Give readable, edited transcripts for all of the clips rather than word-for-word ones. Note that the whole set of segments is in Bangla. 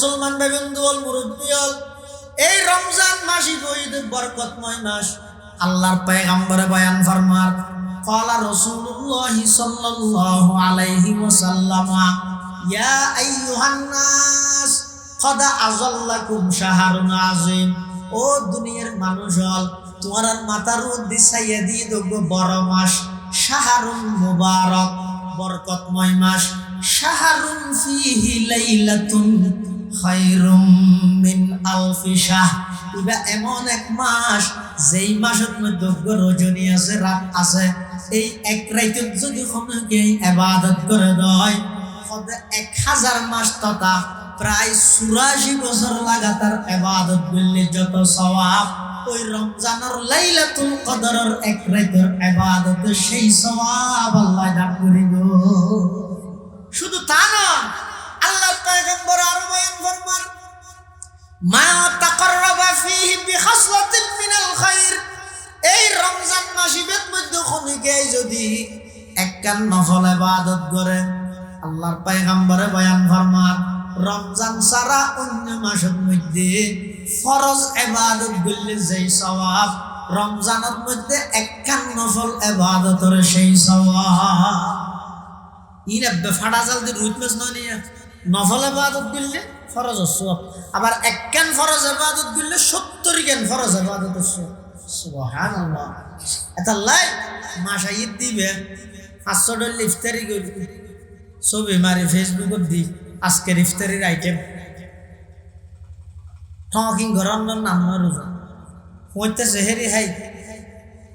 মুসলমান ভাই বন্ধু হল মুরব্বী হল, এই রমজান মাসই বৈধ বরকতময় মাস। আল্লাহর পয়গম্বর বয়ান ফরমান, ক্বালা রাসূলুল্লাহ সাল্লাল্লাহু আলাইহি ওয়াসাল্লাম, ইয়া আইয়ুহান নাস ক্বাদ আযাল্লাকুম শাহরুন আযীম। ও দুনিয়ার মানুষ হল, তোমার মাথার মধ্যে ছাইয়া দিয়ে দেব বড় মাস, শাহরুন মুবারক, বরকতময় মাস। শাহরুন ফিহি লাইলাতুন খায়রুম মিন আলফি শাহ। এটা এমন এক মাস যেই মাসের মধ্যে রজনী আছে, রাত আছে। এই এক রাতে যদি কোনোকে ইবাদত করে দেয়, 1000 মাস তথা প্রায় 84 বছর লাগাতার ইবাদত করলে যত সওয়াব, ওই রমজানের লাইলাতুল কদরের এক রাতের ইবাদত সেই সওয়াব আল্লাহ দান করিব। শুধু তা না, আল্লাহর পয়গম্বর আরো বয়ান ফরমান, মা তাকাররাবা ফীহি বিখাসলাতিন মিনাল খায়র। এই রমজান মাসের মধ্যে কোনকে যদি একখান নফল ইবাদত করে, আল্লাহর পয়গম্বরে বয়ান ফরমান, রমজান ছাড়া অন্য মাসের মধ্যে ফরজ ইবাদত করলে যেই সওয়াব, রমজানের মধ্যে একখান নফল ইবাদতের সেই সওয়াব। ইনা ফাড়া জাল দিয়ে রুইত মাছ নয় নিয়ে নফল ইবাদত করলে ফরজ সওয়াব, আবার একখান ফরজ ইবাদত করলে 70 খান ফরজ ইবাদতের সওয়াব। সুবহানাল্লাহ। এটা লাই মাসা ঈদ দিবে 500 ডলার ইফতারি করবে, ছবি মারি ফেসবুকত দি আজকের ইফতারির আইটেম ঠকিং ঘরন নাম রোজা হইতে সেহেরি হাই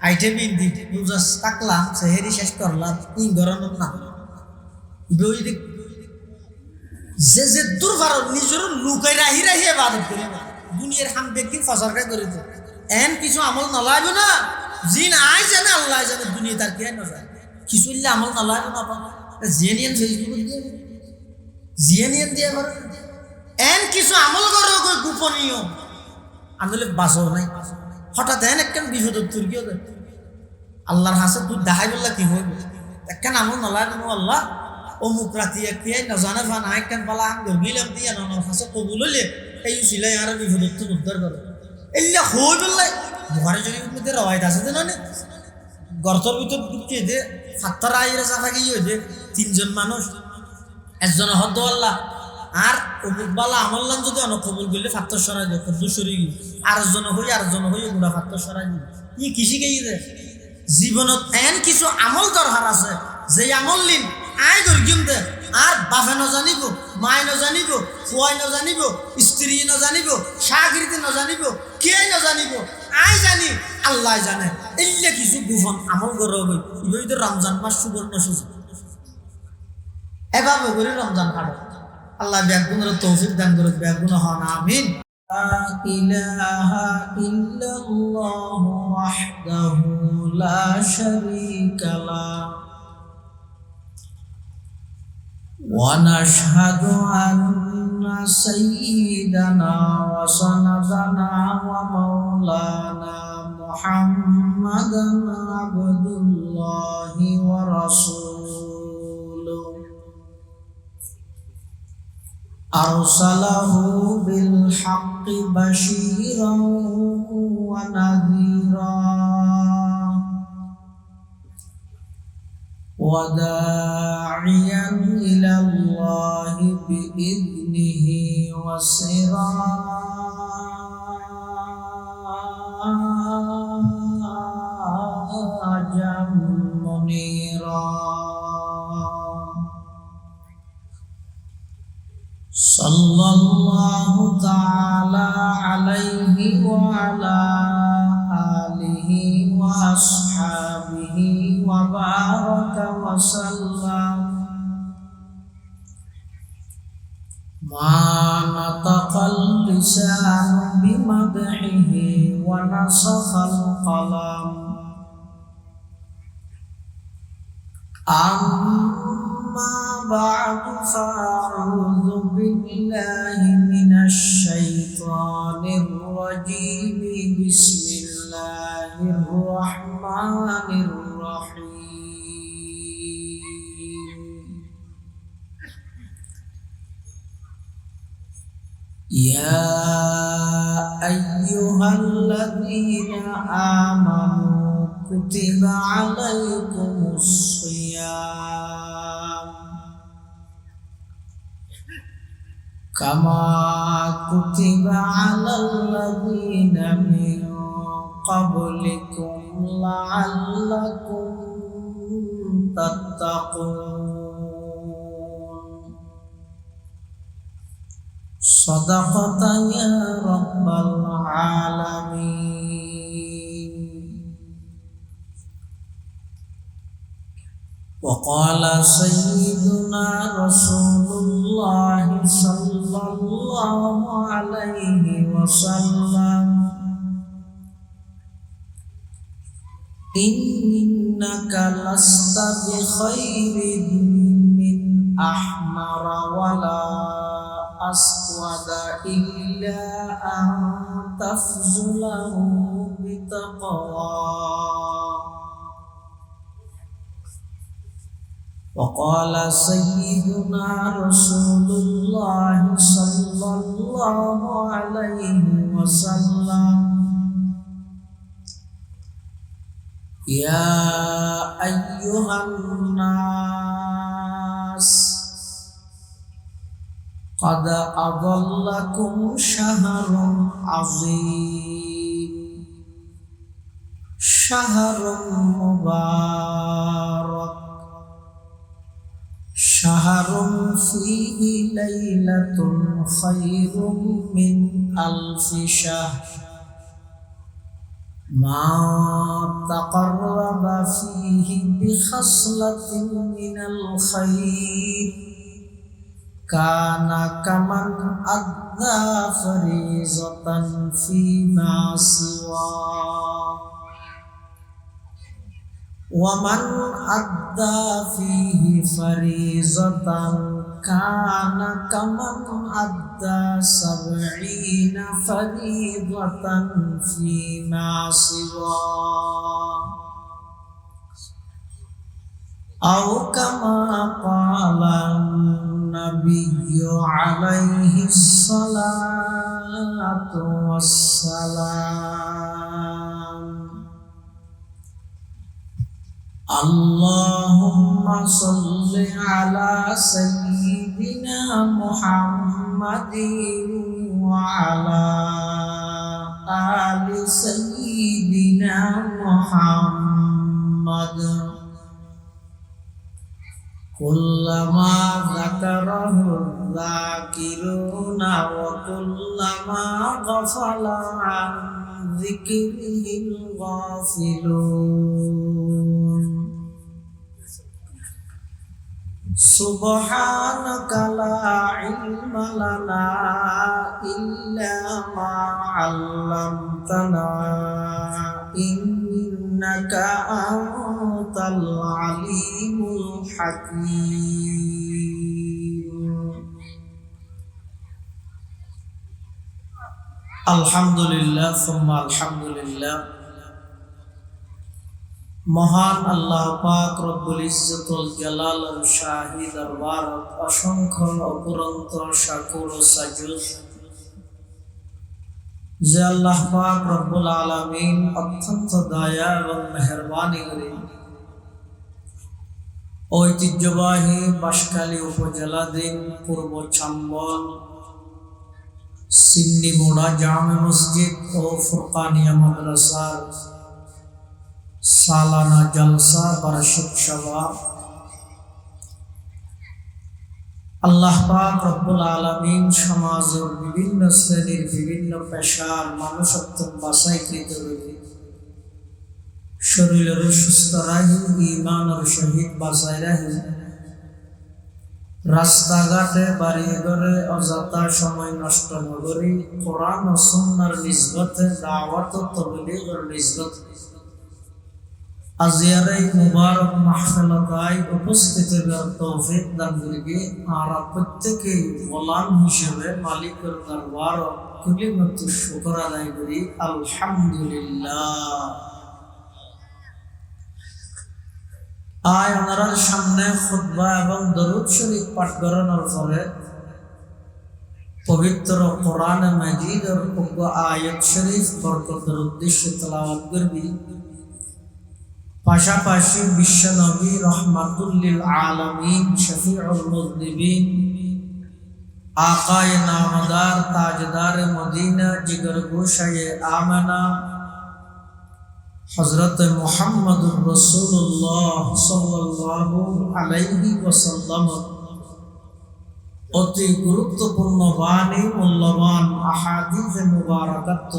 আইটেম দি রোজা তাকলাম, সেহেরি শেষ করলাম, ই ঘরন নাম বই দেখ যে যে দুর্বার নিজের লুকাই রাহি রাহি ইবাদত করি দুনিয়ার হাম ব্যক্তি ফসরকা করে তো এন কিছু আমল নলাইব না, জিন আই জানে আল্লাহ জানে, দুনিয়া তার কে না যায় কিছু আমল নলাইব না পাবো জেনিয়ান ফেসবুক দিয়ে জিয়ানিয়ান দিয়ে করে এন কিছু আমল করো গোপনীয় আন্দোলন বাসও নাই। হঠাৎ এন একখান বিপদ তুর্কিও দেয় আল্লাহর হাসে তুই দেখাই বললা কি হইব, একখান আমল নলাইব না আল্লাহ অমুক রাতি একটিয়াই নজানে ফান একখান পালা আম গিলাম দিয়ে নর হাসে কবুল হইলে এই সিলাই আর বিপদ উদ্ধার করে এলে হই বললাই ঘরে যদি মধ্যে রওয়ায়ত আছে যে না গর্তর ভিতর ঢুকিয়ে দে ফাত্তর আইরে চাফা গিয়ে দে 3 জন মানুষ, একজন হদ আল্লাহ আর অমুক বালা আমল্লান যদি অনেক কবুল করলে ফাত্তর সরাই দেয় সরি গিয়ে আরেকজন হই গুড়া ফাত্তর সরাই দিই ই কৃষি গিয়ে দে জীবনত এন কিছু আমল দরকার আছে যে আমল লিন আয় দর্গিম দে আর বাফে নজানিব, মায় নজানিব, ফুয়াই নজানিব, স্ত্রী নজানিব, সাগরিতে নজানিব, কে নজানিব, আয় জানি আল্লাহ জানে। এলে কিছু গোপন আমল করো বই ইবই তো রমজান মাস সুবর্ণ সুযোগ এভাবে করে রমজান কাটো। আল্লাহ ব্যাগুনের তৌফিক দান করুক, ব্যাগুন হন আমিন। লা ইলাহা ইল্লাল্লাহু ওয়াহদাহু লা শারীকা লাহু ওয়া নাশহাদু আন্না সাইয়্যিদানা ওয়া সানাদানা ওয়া মাওলানা মুহাম্মাদান আবদুল্লাহি ওয়া রাসূলুহু আরসালাহু বিল হাক্কি বাশীরান ওয়া নাযীরা ওয়া দা'iয়ান ইলাল্লাহি বিইذনিহি ওয়া সিরাজাম মুনীরা। সাল্লাল্লাহু তাআলা আলাইহি ওয়া আলা আলিহি ওয়া আসহাবিহি ওয়া বারাকা ওয়া সাল্লাম। মা নাতাকাল লিসানু বিমাদহিহি ওয়া নাসাখাল কলাম। أما بعد فأعوذ بالله من الشيطان الرجيم بسم الله الرحمن الرحيم يا أيها الذين آمنوا كتب عليكم الصيام كما كتب على الذين من قبلكم لعلكم تتقون صدقت يا رب العالمين. وقال سيدنا رسول الله صلى الله عليه وسلم إنك لست بخير من أحمر ولا أسود إلا أن تفضله بتقوى. وقال سيدنا رسول الله صلى الله عليه وسلم يا أيها الناس قد أضلكم شهر عظيم شهر مبارك شهر فيه ليلة خير من 1000 شهر ما تقرب فيه بخصلة من الخير كان كمن أدى فريضة فيما سواه ومن أدى فيه فريضة كان كمن أدى 70 فريضة فيما سواه أو كما قال النبي عليه الصلاة والسلام اللهم صل على سيدنا محمد وعلى آل سيدنا محمد كلما ذكره الذاكرون وكلما غفل عن ذكره الغافلون سبحانك لا علم لنا إلا ما علمتنا إنك أنت العليم الحكيم. الحمد لله ثم الحمد لله মহান আল্লাহ পাক রব্বুল ইজ্জতুল জালাল ও শাহী দরবার অসংখ্য অপুরন্ত শাকুর ও সাজুদ যে আল্লাহ পাক রব্বুল আলামিন অত্যন্ত দয়া এবং মেহেরবানি করে ঐতিহ্যবাহী বাঁশখালী উপজেলাধীন পূর্ব চাম্বল সিন্নিমোড়া জামে মসজিদ ও ফুরকানিয়া মাদ্রাসার সালানা জলসা বার্ষিক সভা আল্লাহ পাক রব্বুল আলামিন সমাজের বিভিন্ন শ্রেণীর বিভিন্ন পেশার মানুষত্ব বাছাইকৃত রূপে শরীরের সুস্থ রাখি ঈমানের সহিত বাঁচাই রাখি রাস্তাঘাটে বাড়ি ঘরে অযথা সময় নষ্ট নগরী কোরআন ও সুন্নাহর নিসবতে দাওয়াত ও তাবলীগের নিসবতে আজিয়ার এই মুবারক মাহফিলতায় উপস্থিত হওয়ার তৌফিক দান করিবে আর প্রত্যেকে গোলাম হিসেবে মালিকের দরবার কুলিমত শুকর আদায় করি আলহামদুলিল্লাহ। আয় ওনার সামনে খুতবা এবং দরুদ শরীফ পাঠ করানোর পরে পবিত্র কোরআন মাজিদের আয়াত শরীফ বরকতের উদ্দেশ্যে তেলাওয়াত করবি। পাশাপাশি বিশ্বনবী রহমাতুল লিল আলামিন শফিউল মুযনিবিন আকায়ে নামদার তাজদার মদিনা জিগর গোশায়ে আমানা হযরত মুহাম্মদুর রাসূলুল্লাহ সাল্লাল্লাহু আলাইহি ওয়াসাল্লাম অতি গুরুত্বপূর্ণ বাণী, মূল্যবান আহাদিস মুবারাকাত,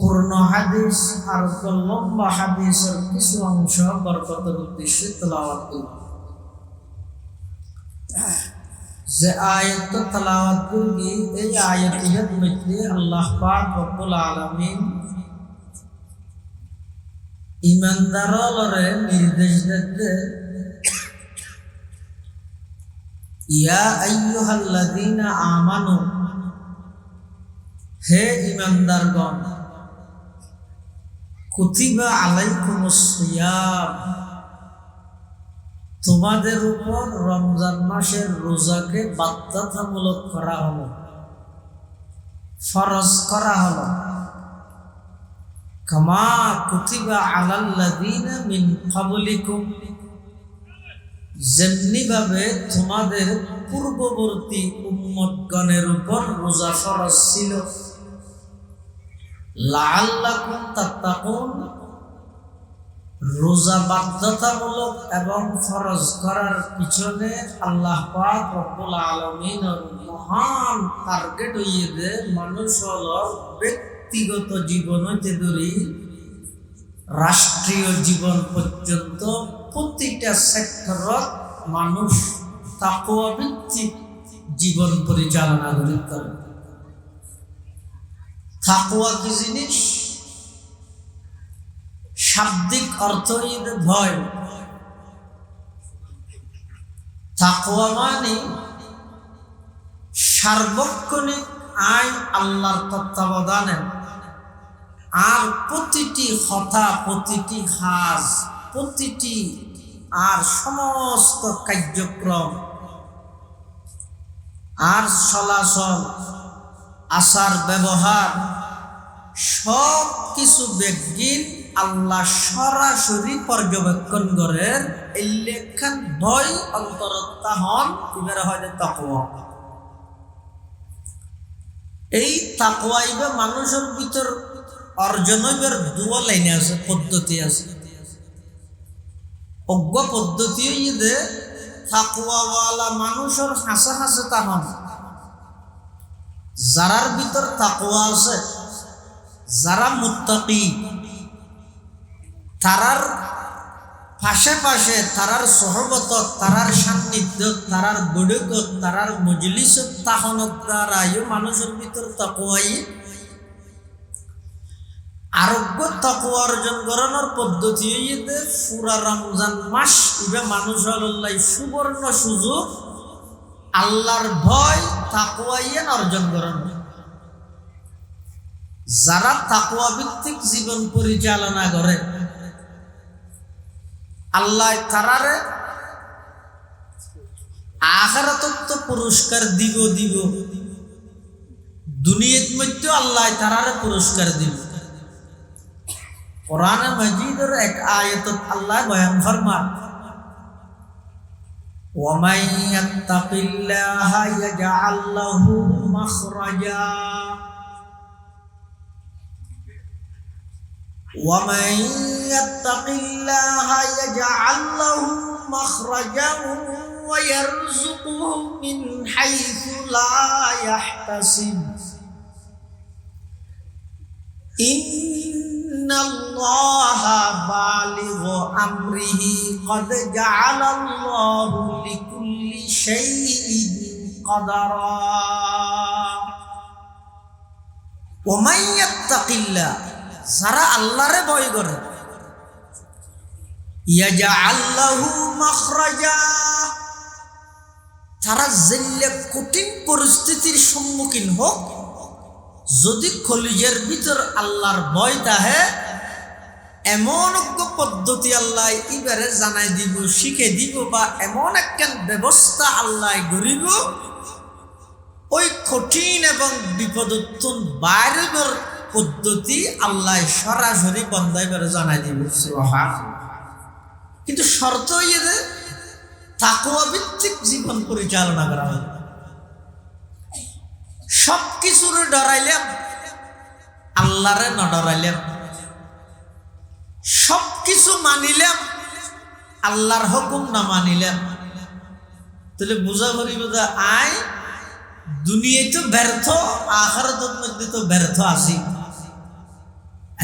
পূর্ণ হাদিস আর লম্বা হাদিসের কিছু অংশ বরকতের উদ্দেশ্যে তেলাওয়াত করব। যে আয়াত তেলাওয়াত করবি, এই আয়াতের মধ্যে আল্লাহ পাক রব্বুল আলামিন ঈমানদাররে নির্দেশ দিতে, ইয়া আইয়ুহাল্লাযীনা আমানু, হে ঈমানদারগণ, কুতিবা আলাইকুমুস সিয়াম, তোমাদের উপর রমজান মাসের রোজাকে বাধ্যতামূলক করা হলো, ফরজ করা হলো। কামা কুতিবা আলাল্লাযীনা মিন ক্বাবলিকুম, যেমনি ভাবে তোমাদের পূর্ববর্তী উম্মতগণের উপর রোজা ফরজ ছিল। লাআল্লাকুম তাত্তাকুন, রোজা বাধ্যতামূলক এবং ফরজ করার পিছনে আল্লাহ পাক রব্বুল আলামিনের মহান টার্গেট হইয়ে দে মানুষ হলো ব্যক্তিগত জীবন হইতে ধরি রাষ্ট্রীয় জীবন পর্যন্ত প্রতিটা সেক্টরত মানুষ তাকওয়া ভিত্তিক জীবন পরিচালনা করতে হবে। তাকওয়া কি জিনিস? শাব্দিক অর্থ ভয়। তাকওয়া মানে সার্বক্ষণিক আইন আল্লাহর তত্ত্বাবধানে আর প্রতিটি কথা, প্রতিটি কাজ, প্রতিটি আর সমস্ত কার্যক্রম আর চলাচল, আচার ব্যবহার সব কিছু ব্যক্তির আল্লাহ সরাসরি পর্যবেক্ষণ করেন। এই লেখান ভয় অন্তরত্তা হন এবারে হয় তাকওয়া। এই তাকওয়া ইবে মানুষের ভিতর অর্জন হইবার দুয়া লাইনে আছে, পদ্ধতি আছে। অজ্ঞ পদ্ধতি হইয়ে তাকওয়াওয়ালা মানুষের হাসে হাসে তাহন, যারার ভিতর তাকওয়া আছে, যারা মুত্তাকি, তারার পাশে পাশে, তারার সহবত, তারার সান্নিধ্য, তারার বৈঠক, তারার মজলিস তাহনত দ্বারাই মানুষের ভিতর তাকওয়াই আরোগ্য তাকওয়া অর্জন করানোর পদ্ধতি হইতে পুরা রমজান মাস ইবে মানুষ আল্লাহ সুবর্ণ সুযোগ আল্লাহর ভয় তাকওয়াইয়েন অর্জন করানো। যারা তাকওয়া ভিত্তিক জীবন পরিচালনা করে আল্লাহ তারারে আখিরাতত তো পুরস্কার দিব, দুনিয়ার মধ্যে আল্লাহ তারারে পুরস্কার দিব। কোরআন মাজিদের এক আয়াতত আল্লাহ বয়ান ফরমান, ওয়া মান ইয়াত্তাকিল্লাহা ইয়াজআল লাহু মাখরাজা ওয়া মান ইয়াত্তাকিল্লাহা ইয়াজআল লাহু মাখরাজা ওয়া ইয়ারযুকুহু মিন হাইথু লা ইয়াহতাসিব ইন্নাল্লাহা বালিগু আমরিহি ক্বাদ জাআলাল্লাহু লিকুল্লি শাইইন কাদারা। ওয়া মান ইয়াত্তাকিল্লাহ, যারা আল্লাহরে ভয় করে, ইয়াজআল লাহু মাখরাজা, তারা যেলে কঠিন পরিস্থিতির সম্মুখীন হোক, যদি কলিজের ভিতর আল্লাহর ভয় তাহে, এমন পদ্ধতি আল্লাহ ইবারে জানাই দিব, শিখে দিব, বা এমন একটা ব্যবস্থা আল্লাহ গরিব কঠিন এবং বিপদোত্তন বাইরের পদ্ধতি আল্লাহ সরাসরি বন্দাই বেড়ে জানাই দিব। কিন্তু শর্ত ইয়ে যে তাকওয়া ভিত্তিক জীবন পরিচালনা করা হবে। সব কিছুর ডরাইলাম, আল্লাহরে না ডরাইলাম, সব কিছু মানিলাম, আল্লাহর হুকুম না মানিলাম, তাহলে বুঝা করিব যে আয় দুনিয়ায় তো ব্যর্থ, আখিরাতের মধ্যে তো ব্যর্থ আছি।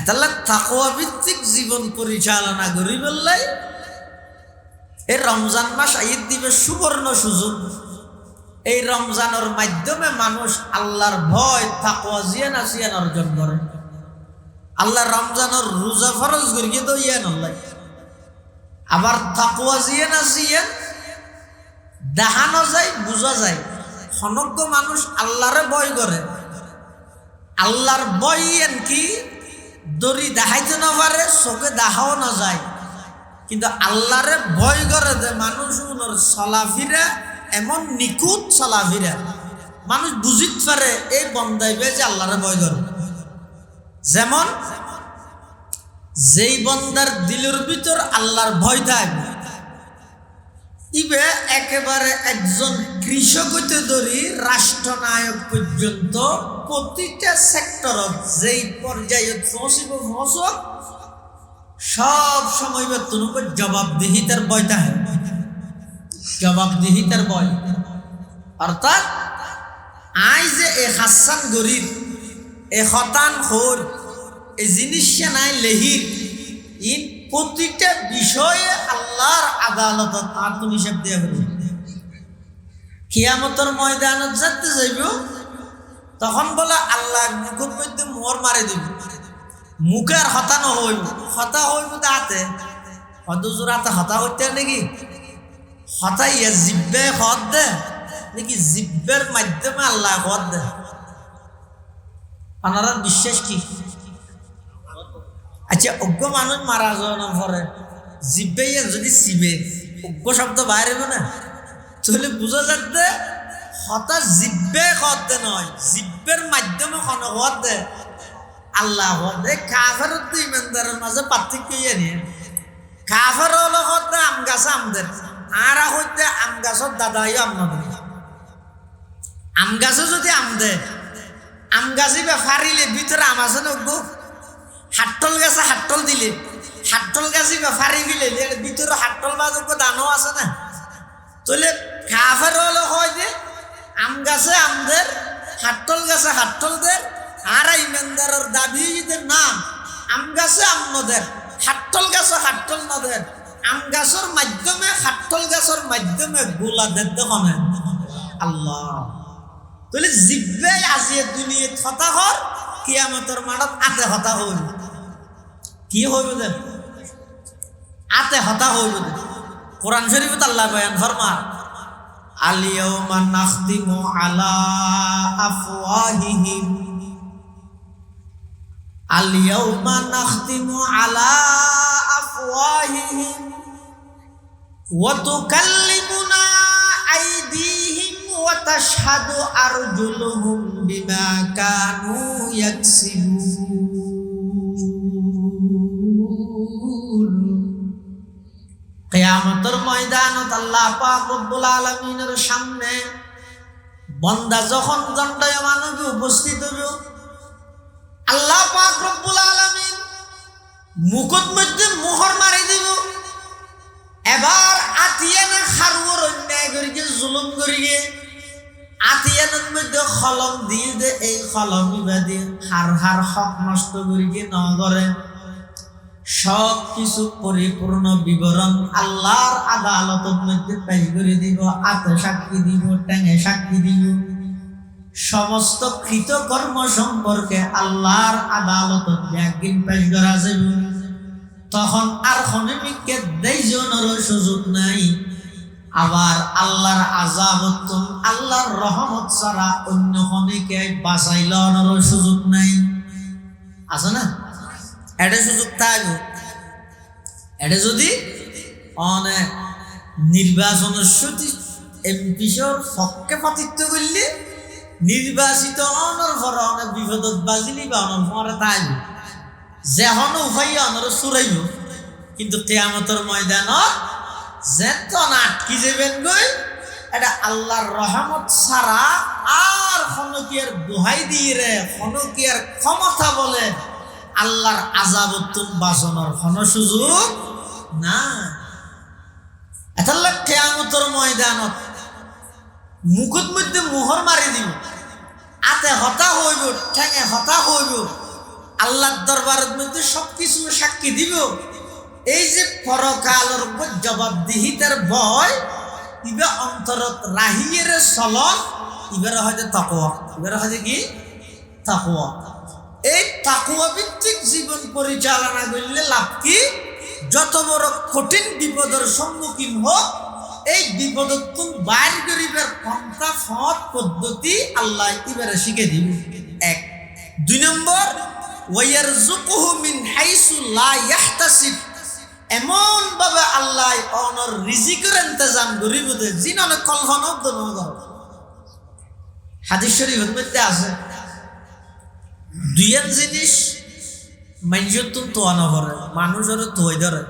তাহলে তাকওয়া ভিত্তিক জীবন পরিচালনা করি বললাই এই রমজান মাস ঈদ দিবে সুবর্ণ সুযোগ। এই রমজানের মাধ্যমে মানুষ আল্লাহর ভয় তাকওয়া জিয়ান অর্জন করে। আল্লাহ রমজানের রোজা ফরজ করিয়ে তো আল্লাহ আবার তাকওয়া জিয়ান দেখানো যায়, বোঝা যায়। সমগ্র মানুষ আল্লাহরে ভয় করে। আল্লাহর ভয় কি দড়ি দেখাইতে না পারে, চোখে দেখাও না যায়, কিন্তু আল্লাহরে ভয় করে যে মানুষ চলাফিরা এমন নিখুঁত চলাফিরা মানুষ বুঝিতে পারে এই বন্দাইবে যে আল্লাহরে ভয় করে। যেমন যেই বন্দার দিলের ভিতর আল্লাহর ভয় থাকবে, ইবে একেবারে একজন কৃষক হইতে ধরি রাষ্ট্রনায়ক পর্যন্ত প্রতিটা সেক্টরত যেই পর্যায়ে পৌঁছক সব সময় বেতন জবাবদিহিতার ভয় থাকে, জবাবদিহিতার ভয়। অর্থাৎ আই যে এ হাসান গরিব, এ হতান খোর, এই জিনিসটা নাই লেহির, ইন প্রতিটা বিষয়ে আল্লাহর আদালতত আত্মহিসাব দিয়া হবে। কিয়ামতের ময়দানত যাতে যাইব তখন বলে আল্লাহ মুখের মধ্যে মোহর মারে দিব। মুখের হতা নহইব, হতা হইব তাতে হদুজুর হাতে হতা হইতে নাকি হতা ইয়ে জিব্বে হদ দে নাকি জিব্বের মাধ্যমে আল্লাহ হদ দে। আপনারা বিশ্বাস কি? আচ্ছা, অজ্ঞ মানুষ মারা যাওয়ার পরে জিব্বে যদি চিবে অজ্ঞ শব্দ বাইরে না, তাহলে বোঝা যাচ্ছে হতা জিব্বে হতে নয়, জিব্বের মাধ্যমে হদ দে আল্লাহ হদ দে। কাফের তো ইমানদারের মাঝে পার্থক্য নিয়ে, কাফের হলো হতে আম গাছ আমদের, আর হইতে আম গাছের দাদাইও আপনাদের। আম গাছে যদি আম দে, আম গাছে ফারিলে ভিতরে আম আছে না অজ্ঞ, হাট্টল গাছে হাট্টল দিলে, হাট্টল গাছে ফারি দিলে ভিতরে হাট্টল বাজক দানও আছে না। তাহলে কাফের হলো হয় যে আম গাছে আমদের, হাট্টল গাছে হাট্টলদের, আর ইমানদারের দাবি না আম গাছে আম নদের, হাট্টল গাছে হাট্টল নদের, আম গাছের মাধ্যমে হাট্টল গাছের মাধ্যমে গোলাদের দেখনে আল্লাহ। তাহলে জিব্বে আজিয়ে দুনিয়া হতা হর, কিয়ামতের মাঠত আতে হতা হইল। কি হইব দেন আতে হতা হইব দেন। কোরআন শরীফত আল্লাহ বয়ান ফরমান আলিয়াউমা নাখতিমু আলা আফওয়াহিহিম, আলিয়াউমা নাখতিমু আলা আফওয়াহিহিম ওয়া তুকাল্লিমুনা আইদিহিম ওয়া তাশহাদু আরজুলুহুম বিমা কানু ইয়াকসিবুন। কিয়ামতের ময়দানত আল্লাহ পাক রব্বুল আলামিনের সামনে বান্দা যখন দণ্ডায়মান হবে, উপস্থিত হবে, আল্লাহ পাক রব্বুল আলামিন মুখের মধ্যে মোহর মারি দিব। এবার আতিয়ানা খারুর অন্যায় করিকে জুলুম করিকে আতিয়ানের মধ্যে কলম দিয়ে দে, এই কলম ইবাদি হার হার হক নষ্ট করিকে ন করে। সব কিছু পরিপূর্ণ বিবরণ আল্লাহর আদালতের মধ্যে পেশ করে দিব। আতে সাক্ষী দিব, ট্যাঙে সাক্ষী দিব, সমস্ত কৃতকর্ম সম্পর্কে আল্লাহর আদালতের একদিন পেশ করা যাবে। তখন আর খনিমিককে দেইজনের সুযোগ নাই। আবার আল্লাহর আযাবত, আল্লাহর রহমত ছাড়া অন্য খনিকে বাঁচাইলনের সুযোগ নাই। আছে না? এটা সুযোগ থাকবে। এটা যদি অনেক নির্বাচনের সত্যি এমপিসর পক্ষে পাতিত্ব করলে নির্বাচিত অনর ভর অনেক বিপদত বাজিলি বা অনর ভরে তাই যেহন উপায় অনর চুরাইব কিন্তু কিয়ামতের ময়দানত যেতন আটকি যাবেন গই এটা আল্লাহর রহমত ছাড়া আর খনকিয়ার দোহাই দিয়ে রে খনকিয়ার ক্ষমতা বলে আল্লাহর আযাবতুন বাঁচানোর কোনো সুযোগ না। এতাল্লা কিয়ামতের ময়দানত মুখত মধ্যে মোহর মারি দিব, আতে হতা হইব, ঠেঙে হতা হইব, আল্লাহর দরবারের মধ্যে সবকিছু সাক্ষী দিব। এই যে পরকালের জবাবদিহিতার ভয় ইবে অন্তরত রাহিয়ের চলন ইবারে হয়তো তাকওয়া, ইবারে হয়তো কি তাকওয়া। এই তাকওয়া ভিত্তিক জীবন পরিচালনা করলে লাভ কি? যত বড় কঠিন বিপদের সম্মুখীন হোক এই বিপদত বাইর করিবার পন্থা পথ পদ্ধতি আল্লাহ ইবারে শিখে দিব। এক। দুই নম্বর, ওয়ারযুকুহু মিন হাইসু লা ইয়াহতাসিব, এমন ভাবে আল্লাহ অনর রিজিকের ইন্তজাম করিব যে জিন অনেক কল্পনা নগর। হাদিস শরীফের মধ্যে আছে দুইয়ের জিনিস মানুষের তো অনভরে মানুষের তোই ধরে।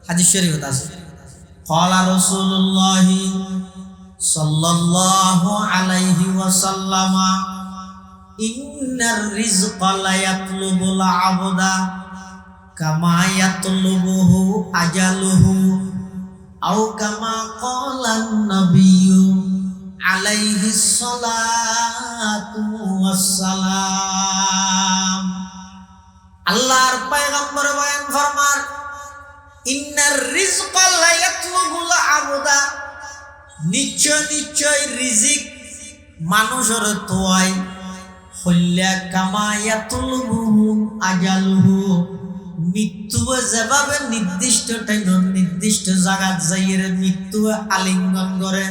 হাদিস শরীফত আছে ক্বালা রাসূলুল্লাহ সাল্লাল্লাহু আলাইহি ওয়াসাল্লাম ইন্নার রিজকা লা ইয়াতলুবুল আবদা কামা ইয়াতলুবুহু আজালুহু আও কামা ক্বালান নাবিয়্যু আলাইহিস সালাতু ওয়াসসালাম। আল্লাহর পয়গম্বর বয়ান ফরমান ইন্নার রিজকা লা ইয়াতলুবুল আবদা, নিশ্চয় নিশ্চয় রিজিক মানুষের তোয়াই হল্লা কামা ইয়াতলুবুহু আজালুহু, মৃত্যু যেভাবে নির্দিষ্ট টাইম নির্দিষ্ট জায়গাত যাইয়ের মৃত্যু আলিঙ্গন করে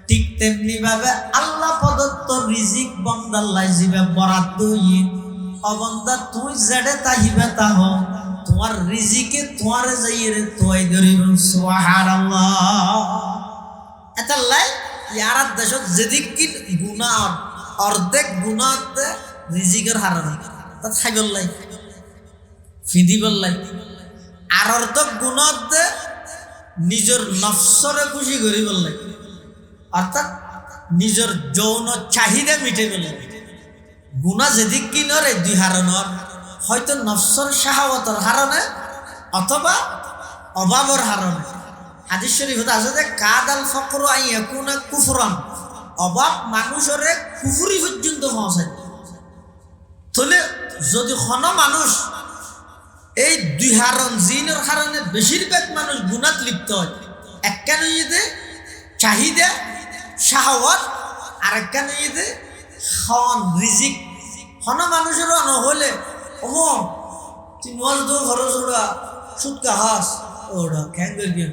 ঠিক তেমনি ভাবে আল্লাহ প্রদত্ত রিজিক বন্দাল্লাই জিবে বরাদ্দ হইয়ে অবন্দা তুই যেড়ে তাহিবে তাহ তোমার রিজিকে তোমার যাইয়ের তোয়াই ধরিব। সুবহানাল্লাহ। এটা লাই ইয়ার দেশত যেদিক কি গুনাহ অর্ধেক গুনাহতে রিজিকের হারানো তা খাইবল লাই ফিদিবল লাই, আর অর্ধেক গুনাহতে নিজের নফসরে খুশি করিবল লাই, অর্থাৎ নিজের যৌন চাহিদা মিটাইবল লাই। গুনাহ যেদিক কি নরে দুই হারানোর, হয়তো নফসর শাহাওয়াতের হারণে অথবা অভাবের হারণে। হাদিস শরীফে আছে যে কাদাল ফকরু আন ইয়াকুনা কুফরান, অভাব মানুষের কুফরি পর্যন্ত পৌঁছায়। তাহলে যদি কোন মানুষ এই দুই হারণ জিনের কারণে বেশিরভাগ মানুষ গুনাহ লিপ্ত হয়, একখান ইয়েতে চাহিদা শাহাওয়াত আর একখান ইয়েতে খাওয়ান রিজিক। কোন মানুষের নহলে ও তুই নল তো খরচ ওরা সুৎকা হাস ওরা খ্যাঙ্গের গেম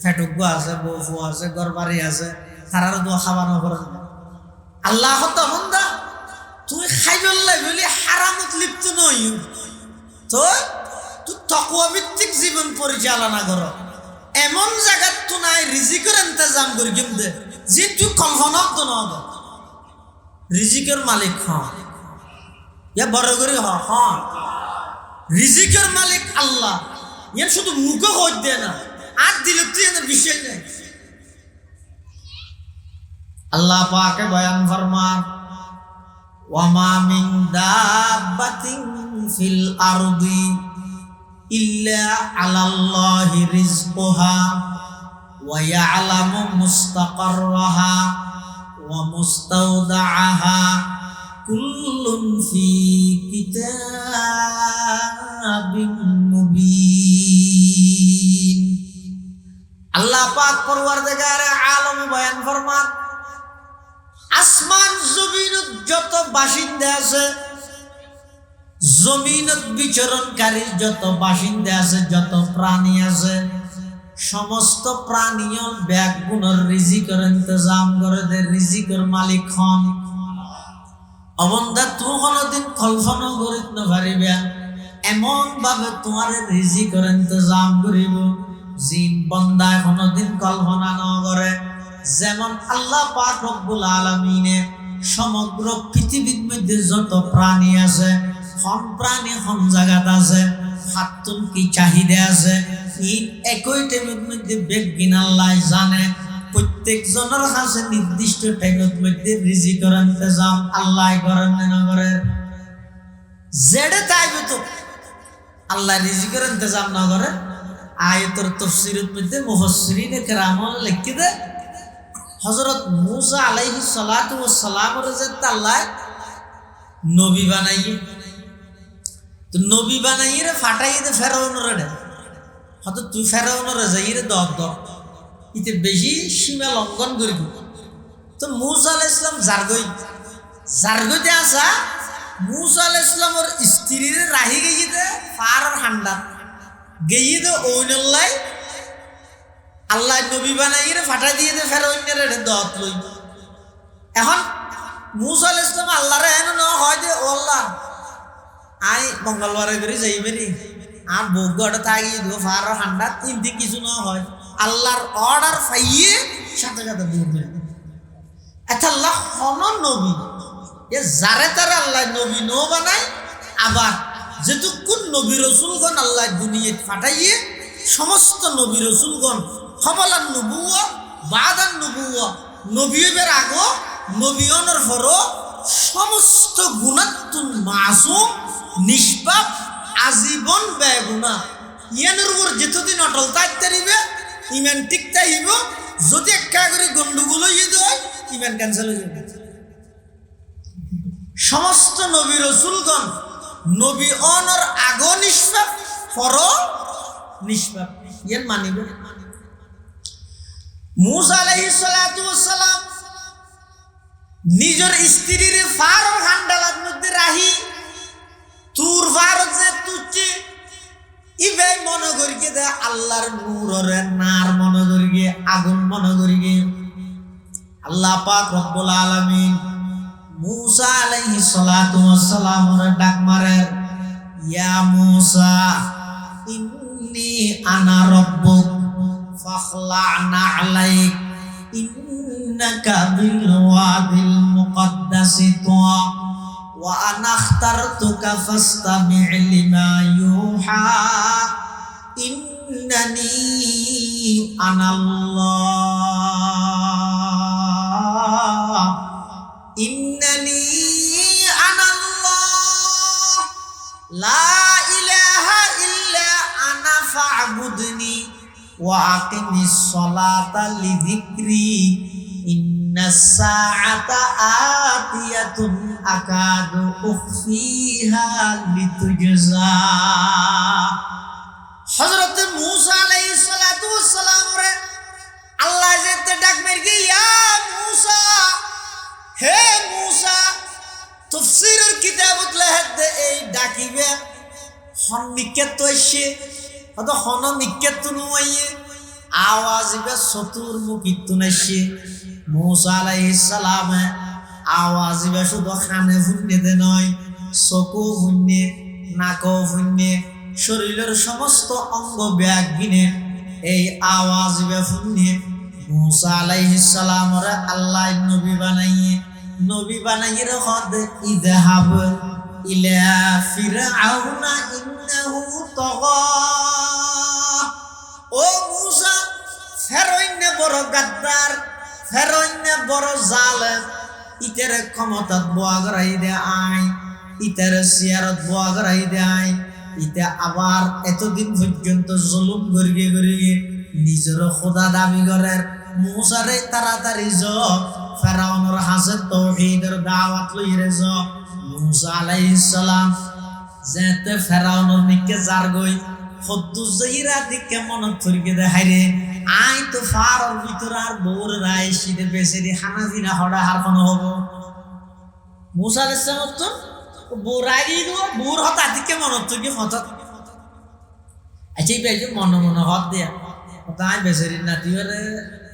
ফেটুক আছে বউ আছে ঘর বাড়ি আছে তারারও তো খাবানো করে। আল্লাহ তমন্দা তুই খাইবল্লাই বলি হারামত লিপ্ত নই, তো তুই তাকওয়া ভিত্তিক জীবন পরিচালনা কর। এমন জায়গাত তো নাই রিজিকের ইন্তজাম করি কিন্তু যে তুই কল্পনা তো নব রিজিকের মালিক। হ্যাঁ ইয়া বড় করে হ্যাঁ রিজিকের মালিক আল্লাহ, ইয়া শুধু মুখে হইতে দেয় না আর দিলে তুই এর বিষয় নেই। আল্লাহ পাকে বয়ান ফরমান ওয়া মা মিন দাব্বাতিন ফিল আরদি ইল্লা আলাল্লাহি রিজকুহা ওয়া ইয়ালামু মুস্তাকাররাহা ওয়া মুস্তাওদাআহা কুল্লুন ফি কিতাবিন মুবিন। আল্লাহ পাক পরওয়ারদিগার আলম বয়ান ফরমান আসমান জমিনত যত বাসিন্দা আছে, জমিনত বিচরণকারী যত বাসিন্দা আছে, যত প্রাণী আছে, সমস্ত প্রাণীর ব্যাগ গুণের রিজিকের ইন্তজাম করে দে রিজিকের মালিক হন। অবন্ধা তুমি কোনদিন কল্পনা করিত না পারিবা এমন ভাবে তোমার রিজিকের ইন্তজাম করিব জিন বন্দায় কোনদিন কল্পনা না করে। যেমন আল্লাহ পাক রব্বুল আলামিনে সমগ্র পৃথিবীর মধ্যে যত প্রাণী আছে হন প্রাণী হন জায়গাত আছে হাতুন কি চাহিদা আছে একই টাইমের মধ্যে বেগিন আল্লাহ জানে প্রত্যেক জনের কাছে নির্দিষ্ট টাইমের মধ্যে রিজিকের ইন্তজাম আল্লাহ করেন না করেন যেটা চাইবে তো আল্লাহ রিজিকের ইন্তজাম না করে আয়াতের তাফসীরের মধ্যে মুফাসসিরিনে কেরাম লিখে দেয় হযরত মূসা আলাইহিস সালাতু ওয়াস সালামের যে আল্লাহ নবী বানাইয়ে তো নবী বানাইয়ে ফাটাইয়ে দে ফেরাউনের রে হয়তো তুই ফেরাউনের যাইয়ে দব ইতে বেশি সীমা লঙ্ঘন করবি তো মূসা আলাইহিস সালাম জারগইতে আসা মূসা আলাইহিস সালামের স্ত্রীর রাহি গিয়ে দে ফারার হান্ডা গিয়ে দে ওইনল্লাই আল্লাহ নবী বানাইয়ে ফাটাই দিয়ে দে ফেরাউনের রে দত লই এখন মূসা আলাইহিস সালাম আল্লাহরে এন ন হয় দে ও আল্লাহ আই মঙ্গলবারে করে যাইবে রে আর বগড় থাকি দো ফারার হান্ডা তিন দিন কিছু না হয় আল্লাহর অর্ডার পাইয়ে সাথে সাথে দূর হয়ে আচ্ছা আল্লাহ হন নবী এ যারে তারা আল্লাহ নবী নো বানায় আবার যেটুকুন নবী রসুলগণ আল্লাহ দুনিয়ায় পাঠাইয়ে সমস্ত নবী রসুলগণ খবলান নবুয়া বাদান নবুয়া নবীবের আগো নবীয়নের ফরো সমস্ত গুণাত্তুন মাসুম নিষ্পাপ আজীবন বেগুনা ইয়ানের উপর যেতদিন অটল থাকতে দিবে ইমান ঠিক থাকিব যদি একটা করে গন্ডগোল হয়ে যায় ইমান ক্যান্সেল হয়ে যাবে সমস্ত নবী রসুলগণ নবী অনর আগো নিষ্পাপ পর নিষ্পাপ ইয়ান মানিব মূসা আলাইহিস সালাতু ওয়াস সালাম নিজের স্ত্রীর ফারো হান্ডালার মধ্যে রাহি তুর ফারো যে তুচি ইবাই মনে করিকে দে আল্লাহর নূরের নার মনে করিকে আগুন মনে করিকে আল্লাহ পাক রব্বুল আলামিন মূসা আলাইহিস সালাতু ওয়াস সালামের ডাক মারে ইয়া মূসা ইন্নী আনা রাব্বুক ফাখলা'না আলাইক ইন্নাকা বিল ওয়াদিল মুকদ্দাসি তুয়া ওয়া আনা আখতারতুকা ফাসতামি' লিমা ইউহা ইন্নানি আনাল্লাহ ইন্নানি আনাল্লাহ লা ইলাহা ইল্লা আনা ফা'বুদনি ওয়া আকিমিস সালাতা লিযিকরি ইন্নাস সাআতা আতিয়াতুন আকাদু উখফিহা লিতুজজা হযরত মূসা আলাইহিস সালাতু ওয়াস সালাম রে আল্লাহ যেতে ডাক মেরগে ইয়া মূসা হে মূসা তাফসীরের কিতাবত লেখে দে এই ডাকিবে হনমিকে তৈছে হদ হনমিকে তুনুয়ে আওয়াজিবে চতুর্মুখী তুনাইছে মূসা আলাইহিস সালাম আওয়াজিবে শুধু কানে শুনতে দে নয় চকু শুনতে নাক শুনতে শরীরের সমস্ত অঙ্গ ব্যাগ গিনে এই আওয়াজিবে শুনতে মূসা আলাইহিস সালামরে আল্লাহ নবী বানাইয়ে রহদ ইযহাব ইলা ফিরআউনা ইন্নাহু তাগা ও মূসা ফেরাউন বড় গাদ্দার ফেরাউন বড় জালেম ইতের ক্ষমতাত বগরাই দে আই ইতের সিয়ারত বগরাই দে আই ইতে আবার এতদিন পর্যন্ত জুলুম করিয়ে নিজের খোদা দাবি করে মূসারে তাড়াতাড়ি ফেরাউনের হাসে তাওহীদের দাওয়াত লইরে মূসা আলাইহিস সালাম যেতে ফেরাউনের নিকে জারগই খদ্দুস জাইরা দিকে মনত করিকে দে হাইরে আই তো ফারর ভিতর আর বউর রায় সিদে বেসেরি হানাজিনা হড়া হার মনে হবো মূসা আলাইহিস সালাম তো বউ রাগি দো বউর হতা দিকে মনত করি হঠাৎ আচ্ছা এই যে মনে হত দেয়া তাই বেসেরি নাতিরে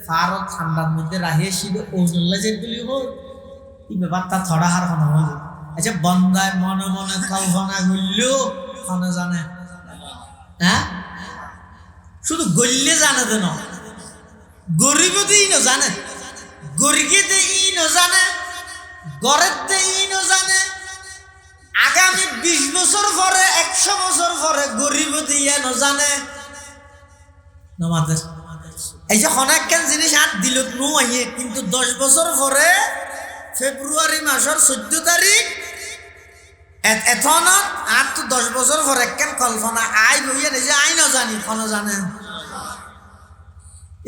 ফারত ঠান্ডার মধ্যে রাহিয়ে সিদে ওজল্লা যেগুলি হোক এই ব্যাপারটা থড়া হার মনে হলো আচ্ছা বন্দায় মনে মনে কল্পনা করলেও ক্ষণে জানে হ্যাঁ শুধু গল্লে জানে তো না গরিবতে ই জানে গরিকে ই জানে গড়ের দেইনও জানে আগামী 20 বছর পরে 100 বছর পরে গরিব দিয়ে ন জানে আমাদের এই যে অনেক কেন জিনিস আর দিল নো আইয়ে কিন্তু 10 বছর পরে ফেব্রুয়ারি মাসের 14 তারিখ এথনত আর তো 10 বছর পরে কেন কল্পনা আই বইয়ে নিজে আই ন জানি কোন জানে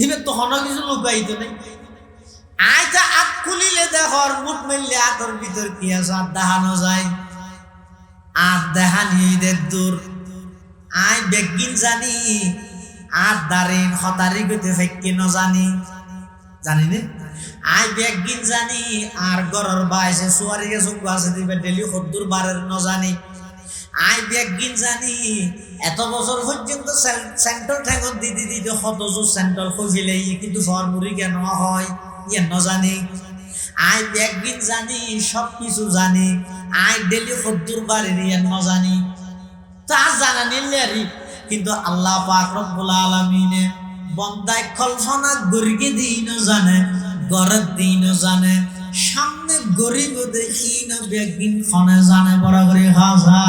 ইবে তো হন কিছু লুকাইত নেই আইটা আত খুলিলে দেখর মুঠ মেললে আতর ভিতর কি আছে আর দেখানো যায় আর দেখানি দূর আই বেগিন জানি আর দাঁড়িন হতারি গতে ফেক্কি ন জানি জানি নে আই বেগিন জানি আর গরর বাইছে সুয়ারি গে চুক আছে দিবে ডেলি খদ্দুর বারের ন জানি আই বেগিন জানি এত বছর পর্যন্ত সেন্ট্রাল ঠেঙ্গন দিদি দিদি হতজু সেন্ট্রাল খুঁজিলে কিন্তু ফরমুরি কেন হয় ইয়ে ন জানি আই বেগিন জানি সব কিছু জানি আই ডেলি খদ্দুর বারের ইয়ে ন জানি তা জানা নিলে কিন্তু আল্লাহ পাক রব্বুল আলামিনে বন্দায় কল্পনা গরিকে দিন জানে গরত দিন জানে সামনে গরিব দেখিন বেগিন খনে জানে বড় করে হাজা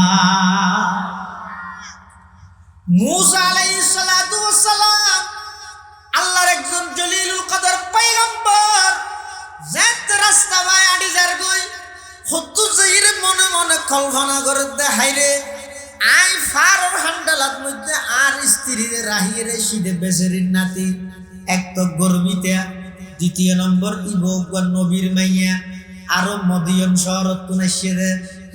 মুসা আলাইহিস সালাতু ওয়াস সালাম আল্লাহর একজন জলিলুল কদর পয়গম্বর যেত রাস্তা বাই আডি যার গই হত্তু জহির মনে মনে কল্পনা করে দেখাইরে আই ফারর হান্ডালাত মধ্যে আর স্ত্রীরে রাহিরে সিদে বেসেরির নাতি এক তো গর্বিতে দ্বিতীয় নম্বর ইবগন নবীর মাইয়া আরো মদিয়ন শহরত তুনেশে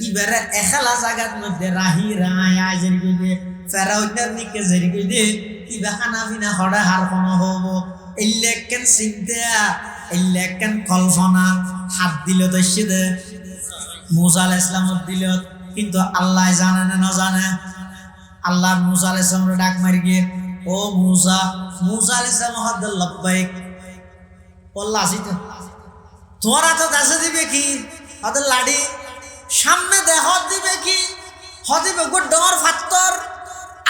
ইবারে এখালা জায়গার মধ্যে রাহিরা আজের গইবে ফেরাউনার নিকে জেরি গইবে ইবা খানা পিনা হড়া হার কোন হব ইল্লেকেন চিন্তা ইল্লেকেন কল্পনা হাত দিল তো সেদে মুসা আলাইহিস সালাম দিল কিন্তু আল্লাহ জানে না না জানে আল্লাহ মুসা আলাইহিস সালাম ডাক মারি গিয়ে ও মুসা মুসা আলাইহিস সালাম হদ লব্বাইক বললা আসিতে তোরা তো দাসে দিবে কি ওদের লাড়ি সামনে দেহ দিবে কি হদিবে গো ডর ফাত্তর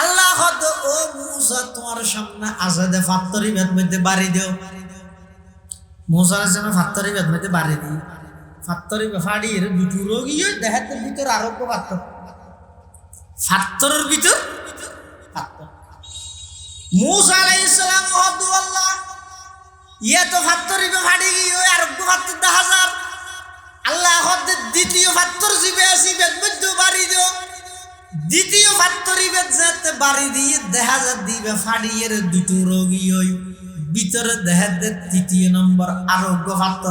আল্লাহ হদ ও মুসা তোমার সামনে আসে দে ফাত্তরি বেদ মধ্যে বাড়ি দিও মুসা আলাইহিস সালাম ফাত্তরি বেদ মধ্যে বাড়ি দি ফাত্তরি ফাড়ি এর দুটো রোগী দেহের ভিতর আরোগ্য পাত্র ফাত্তরের ভিতর পাত্র মুসা আলাইহিস সালাম হদ আল্লাহ ইয়া তো ফাত্তরি ফাড়ি ওই আরোগ্য পাত্র 10000 আল্লাহ হদ দ্বিতীয় ফাত্তর জিবে আসি বেদ মধ্যে বাড়ি দিও দ্বিতীয় ফাত্তরি বেদ যেতে বাড়ি দিয়ে 1000 দিবে ফাড়ি এর দুটো রোগী ওই ভিতরে দেহের তৃতীয় নম্বর আরোগ্য পাত্র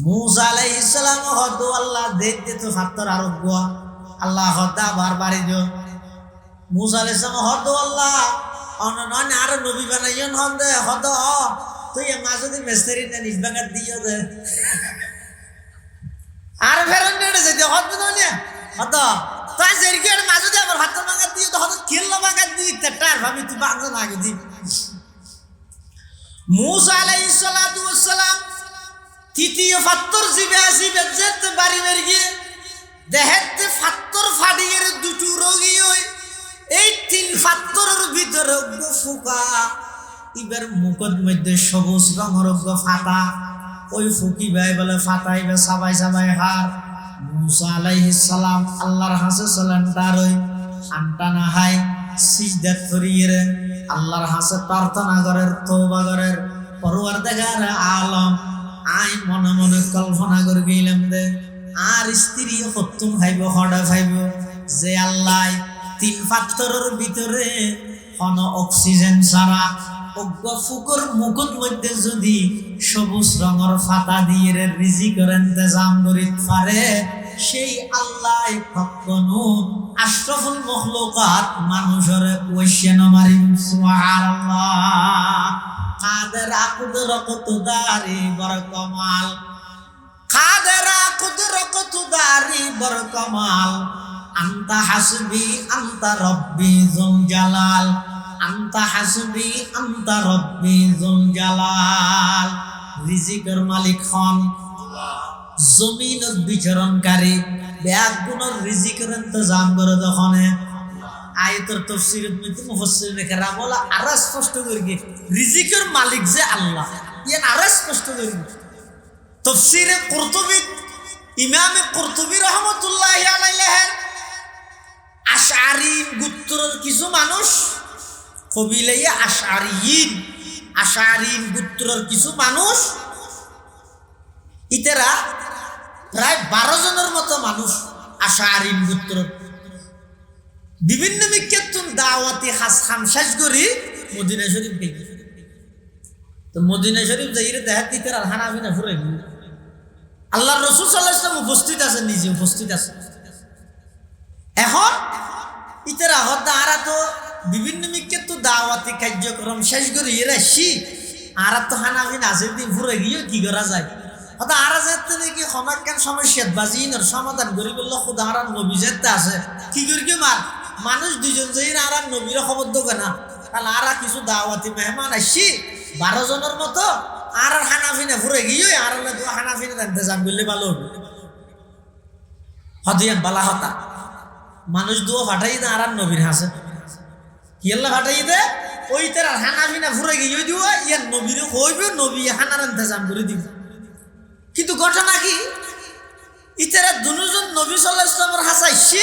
মুসা আলাইহিস সালাম হদ আল্লাহ দেখতে তো ফাত্তর আরোগ্য আল্লাহ হদ আবার বাড়ি দিও মুসা আলাইহিস সালাম হদ আল্লাহ অনন আর নবী বানাইন হদ হদ তুই মাঝে মিস্ত্রি না নিসবাগাত দিও দে আর ফেরন নেড়ে যেতে হদ না হদ তাই জেরকের মাঝে আবার ফাত্তর বাগাত দিও তো হদ খেললো বাগাত দি তেটার ভাবি তুই বাংলা লাগে দি মুসা আলাইহিস সালাতু ওয়াস সালাম তৃতীয় ফাত্তর জিবে আসি বেজেত বাড়ি বের গিয়ে দেহেতে ফাত্তর ফাড়িয়ের দুটো রোগী ওই এই 3 ফাত্তরের ভিতরে ফুকা ইবার মুখের মধ্যে সবুজ রঙের ফাটা ওই ফুকি ভাই বলে ফাটাইবে সাবাই সাবাই হার মুসা আলাইহিস সালাম আল্লাহর হাসে সালান্ডার ওই আন্টানা হাই সিজদাত করিয়ে আল্লাহর হাসে প্রার্থনা করের তওবা করের পরওয়ারদিগার আলম আই মনে মনে কল্পনা করে গেলাম দে আর স্ত্রী কত্তুম খাইব হড়া খাইব যে আল্লাহ 3 ফাত্তরের ভিতরে কোন অক্সিজেন ছাড়া অজ্ঞ ফুকর মুকুট মধ্যে যদি সবুজ রঙের ফাতা দিয়ে রিজিকের ইন্তজাম করিতে পারে সেই আল্লাহ কখনো আশরাফুল মখলুকাত মানুষের কোয়েশ্চেন মারি সুবহানাল্লাহ কাদের কুদরত দারি বড় কমাল কাদের কুদরত দারি বড় কমাল আনতা হাসবি আনতা রব্বি যুল জালাল আনতা হাসবি আনতা রব্বি যুল জালাল রিজিকের মালিক হন জমিনত বিচরণকারী ব্যাগুণের রিজিকের ইন্তজাম করে যখন আয়াতের তাফসীরের মধ্যে মুফাসসিরিনে কেরাম বলা আরো স্পষ্ট করে রিজিকের মালিক যে আল্লাহ ইয়ান আরো স্পষ্ট করে তাফসীরে কুরতুবী ইমাম কুরতুবী রাহমাতুল্লাহি আলাইহি লেখেন আশআরী গোত্রের কিছু মানুষ কবিলায়ে আশআরী গোত্রের কিছু মানুষ ইতারা প্রায় 12 জনের মতো মানুষ আশআরী গোত্রের বিভিন্ন মিক্কাতুন দাওয়াতি খামসাজ করি মদিনা শরীফ গেছে। তো মদিনা শরীফ যাইরে দেখা তিতার আর হানাফি না ফুরে গেল। আল্লাহর রাসূল সাল্লাল্লাহু আলাইহি ওয়াসাল্লাম উপস্থিত আছেন, নিজে উপস্থিত আছেন। এখন ইতারা হত্যা আরা তো বিভিন্ন মিক্কাতু দাওয়াতি কার্যক্রম শেষ করে এরাসি আর তো হানাফি নাজের দিন ফুরে গিয়ে কি করা যায়। হয়তো আর যাতে নাকি সমাজকান সমস্যাত বাজিনের সমাধান করি বললো খুদা আর নবী যেতে আছে কি করি কি মার মানুষ দুজন যাই আর নবীর খবর দেবে না, তাহলে আর কিছু দাওয়াতি মেহমান আসছি 12 জনের মতো আর হানাফি না ঘুরে গিয়ে আর হানাফি ইন্তজাম করলে ভালো হবে। হদিয়ান বালা হতা মানুষ দুও ফাটাই দে আর নবীর হাসে কি আল্লাহ ফাটাই দে ওই তার হানাফি না ঘুরে গিয়ে দিব ইয়ার নবীর হইবে, নবী হানার ইন্তজাম করে দিব। কিন্তু ঘটনা কি ইতারা দুজন নবী সাল্লাল্লাহু আলাইহি ওয়াসাল্লামের হাসাইছে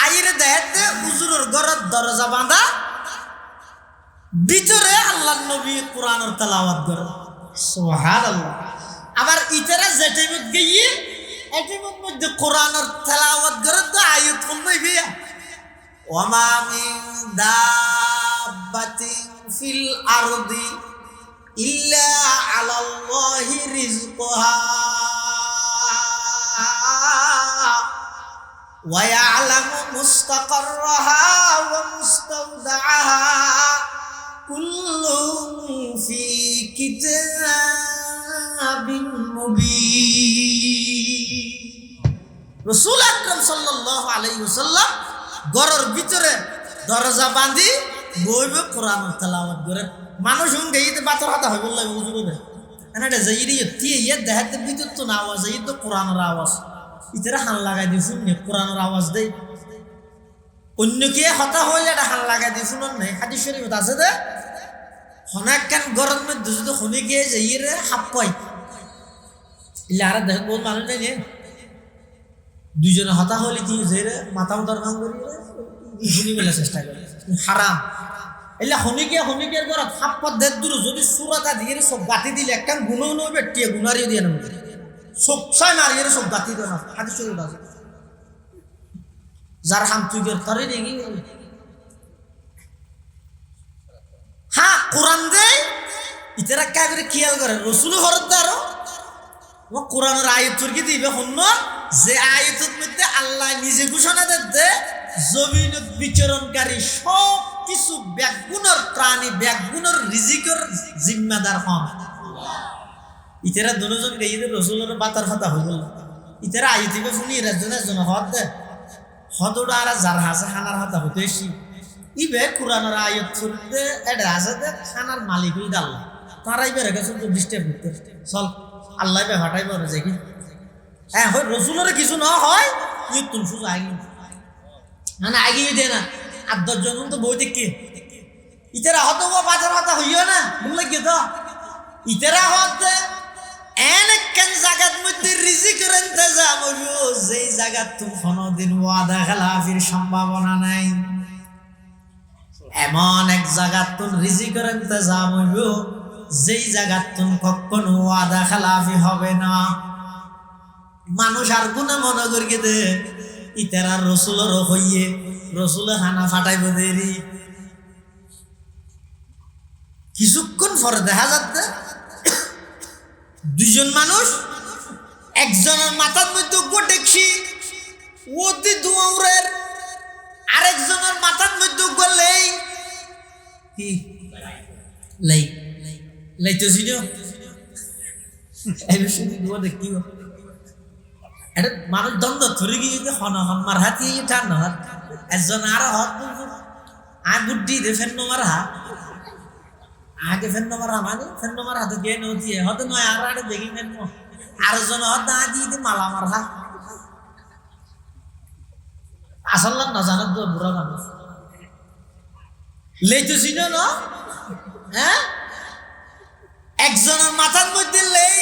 আইরে দেখতে হুজুরের ঘরের দরজা বাঁধা, ভিতরে আল্লাহর নবী কোরআনের তেলাওয়াত করে সুবহানাল্লাহ। আবার ইতারা যেটাইমত গিয়ে এটাইমত মধ্যে কোরআনের তেলাওয়াত করে তো আয়াত কোনই বিয়া ওয়ামা মিন দাব্বাতিন ফিল আরদি ইল্লা আলাল্লাহি রিজকুহা ওয়া ইয়ালামু মুস্তাকাররাহা ওয়া মুস্তাওদাআহা কুল্লুন ফি কিতাবিন মুবিন। রাসূল আকরাম সাল্লাল্লাহু আলাইহি ওয়াসাল্লাম ঘরের ভিতরে দরজা বাঁধি বইবে কোরআনের তেলাওয়াত করে। মানুষ সঙ্গে এই বাতর হাতা হয় বললাম হুজুরে এটা যাই ইয়ে দেখাতে ভিতর তো না আওয়াজ এই তো কোরআনের আওয়াজ ইতারা হান লাগাই দিয়ে শুনে কোরআনের আওয়াজ দেয়। অন্য কে হতা হইলে এটা হান লাগাই দিয়ে শুনুন নাই। হাদিস শরীফ আছে দে হনাকান গরম মধ্যে যদি শুনে গিয়ে যাই রে হাপ পাই ইলে আর দেখ বহুত মানুষ নাই রে দুইজনে হতা হলে কি যে রে মাথা উদার ভাঙ করি শুনি বলে চেষ্টা করে হারাম। এলে হনিকে ঘরত হাপ্পত দেড় দূর যদি সুরাতা দিয়ে সব গাঁথি দিলে একটা গুণও নবে টিয়ে গুণারিও দিয়ে নেবে সব সাই মারিয়ে সব গাঁথি দেয় না। হাদিস শরীফ আছে যার হাম তুই তারে দেখি হ্যাঁ কোরআন দেয় ইতারা কাজ করে খেয়াল করে রসুলও ঘরত দাঁড়ো কোরআনের আয়াত চুরকি দিবে শূন্য যে আয়াতের মধ্যে আল্লাহ নিজে ঘোষণা দিতে জমিনত বিচরণকারী সব কিছু ব্যাগুণর প্রাণী ব্যাগুণর রিজিকের জিম্মাদার হন। ইতারা দুজন গিয়ে রসুলের বাতার কথা হয়ে গেল ইতারা আইতিবে শুনি এজন হদ দে হদটা আর যার হাসে খানার হাতা হতে এসি ইবে কোরআনের আয়াত শুনতে এটা আছে দে খানার মালিক হই আল্লাহ তারাই বেড়ে গেছে তো ডিস্টার্ব করতে চল আল্লাহ বে হাঁটাই পারে যে কি হ্যাঁ হয় রসুলের কিছু না হয় তুই তুল সুযোগ আগে না আগিয়ে দে না আর 10 জন তো বই দেখে ইতারা হতো বাজার হাতা হইও না বললে কি তো ইতারা হতে এনকেন জায়গার মধ্যে রিজিকের ইন্তজাম হইব যেই জায়গা তুমি কোনোদিন ওয়াদা খেলাফির সম্ভাবনা নাই। এমন এক জায়গা তুমি রিজিকের ইন্তজাম হইব যেই জায়গা তুমি কখনো ওয়াদা খেলাফি হবে না। মানুষ আর গুণে মনে করিয়ে দে ইতারা রসুলেরও হইয়ে রসুলে হানা ফাটাইব দেরি কিছুক্ষণ পরে দেখা যাচ্ছে দুইজন মানুষ একজনের মাথার মধ্যে দেখছি ওদি দুয়ারের আরেকজনের মাথার মধ্যে গলেই কি লাই লাইতো ছিল এই বিষয়ে দুয়া দেখি এটা মানুষ দ্বন্দ্ব ধরে গিয়ে হনমার হাতি টান হাত একজন আর হাত আগুড্ডি দে ফেন মার হাত আগে ফেন মার মানে ফেন মার হাতে গিয়ে নদীয়ে হতে নয় আর আরে দেখি ফেন আরেকজন হাত আগে দিয়ে মালা মার হাত আসল না জানার তো বুড়া মানুষ লেইতো ছিল না হ্যাঁ একজনের মাথার মধ্যে লেই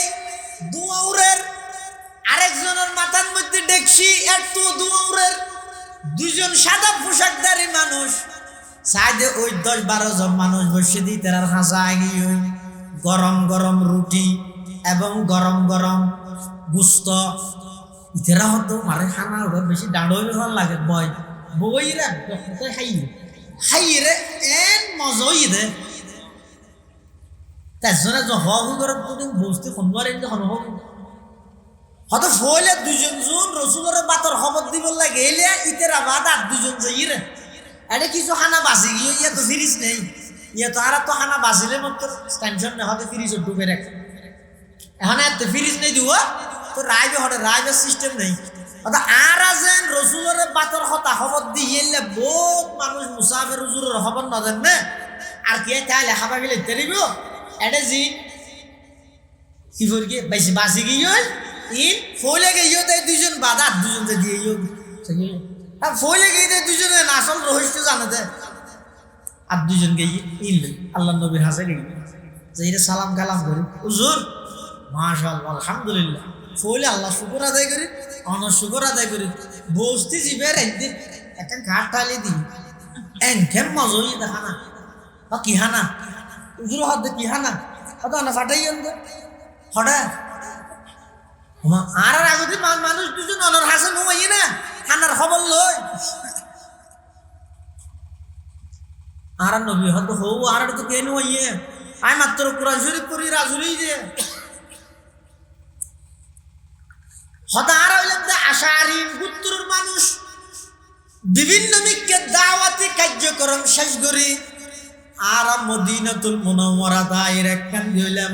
দুয়াউরের আরেকজনের মাথার মধ্যে ডেকসি একটু দুয়াউরের দুইজন সাদা পোশাকধারী মানুষ সাইডে ওই 10-12 জন মানুষ বসে দিয়ে তার হাসা গিয়ে গরম গরম রুটি এবং গরম গরম গুস্ত ইতেরা হতো মারে খানা ওটা বেশি ডাঁড়ো ভাল লাগে বই বইরা হাই রে এন মজাই দে তাছনে হহু করে তুমি বসতে কোনবার এনে হন হয়তো ফলে দুজন জন রসুলের বাতর খবর দিব লাগে এলে ইতেরা বাদ আর দুজন যাই রে এটা কিছু খানা বাঁচি গিয়ে ইয়া তো ফিরিজ নেই ইয়া তো আর তো খানা বাঁচিলে মতো টেনশন নেই হয়তো ফিরিজ ডুবে রাখে এখন এত ফিরিজ নেই দিব তো রাইবে হটে রাইবের সিস্টেম নেই অর্থাৎ আর আছেন রসুলের বাতর হতা খবর দিয়ে এলে বহুত মানুষ মুসাফের হুজুরের খবর না দেন না আর কে তাহলে খাবা গেলে তেলিব এটা জি কি করে কি বেশি বাঁচি গিয়ে ইন ফলে গিয়ে তাই দুজন বাধা দুজন দিয়ে ফলে গিয়ে দুজনে আসল রহস্য জানাতে আর দুজন গিয়ে ইল আল্লাহ নবীর হাসে গিয়ে যে এটা সালাম কালাম করি হুজুর মাশাআল্লাহ আলহামদুলিল্লাহ ফলে আল্লাহ শুকর আদায় করি অনর শুকর আদায় করি বসতে জিবের একদিন একটা ঘাট ঠালি দিই এনখেম মজই দেখা না বা কি হানা হুজুর হাত কি হানা হয়তো না ফাটাই আনবে হঠাৎ আর আগতে মানুষ দুজন অনর হাসে নোয়াই না খানার খবর লই আর নবী হয়তো হৌ আর তো কে নোয়াইয়ে আয় মাত্র কোরআন শরীফ করি রাজুরি যে হয়তো আর হইলাম যে আশারি উত্তরের মানুষ বিভিন্ন মিক্কে দাওয়াতি কার্যক্রম শেষ করি আর মদিনাতুল মুনাওয়ারা দায়ের একখান হইলাম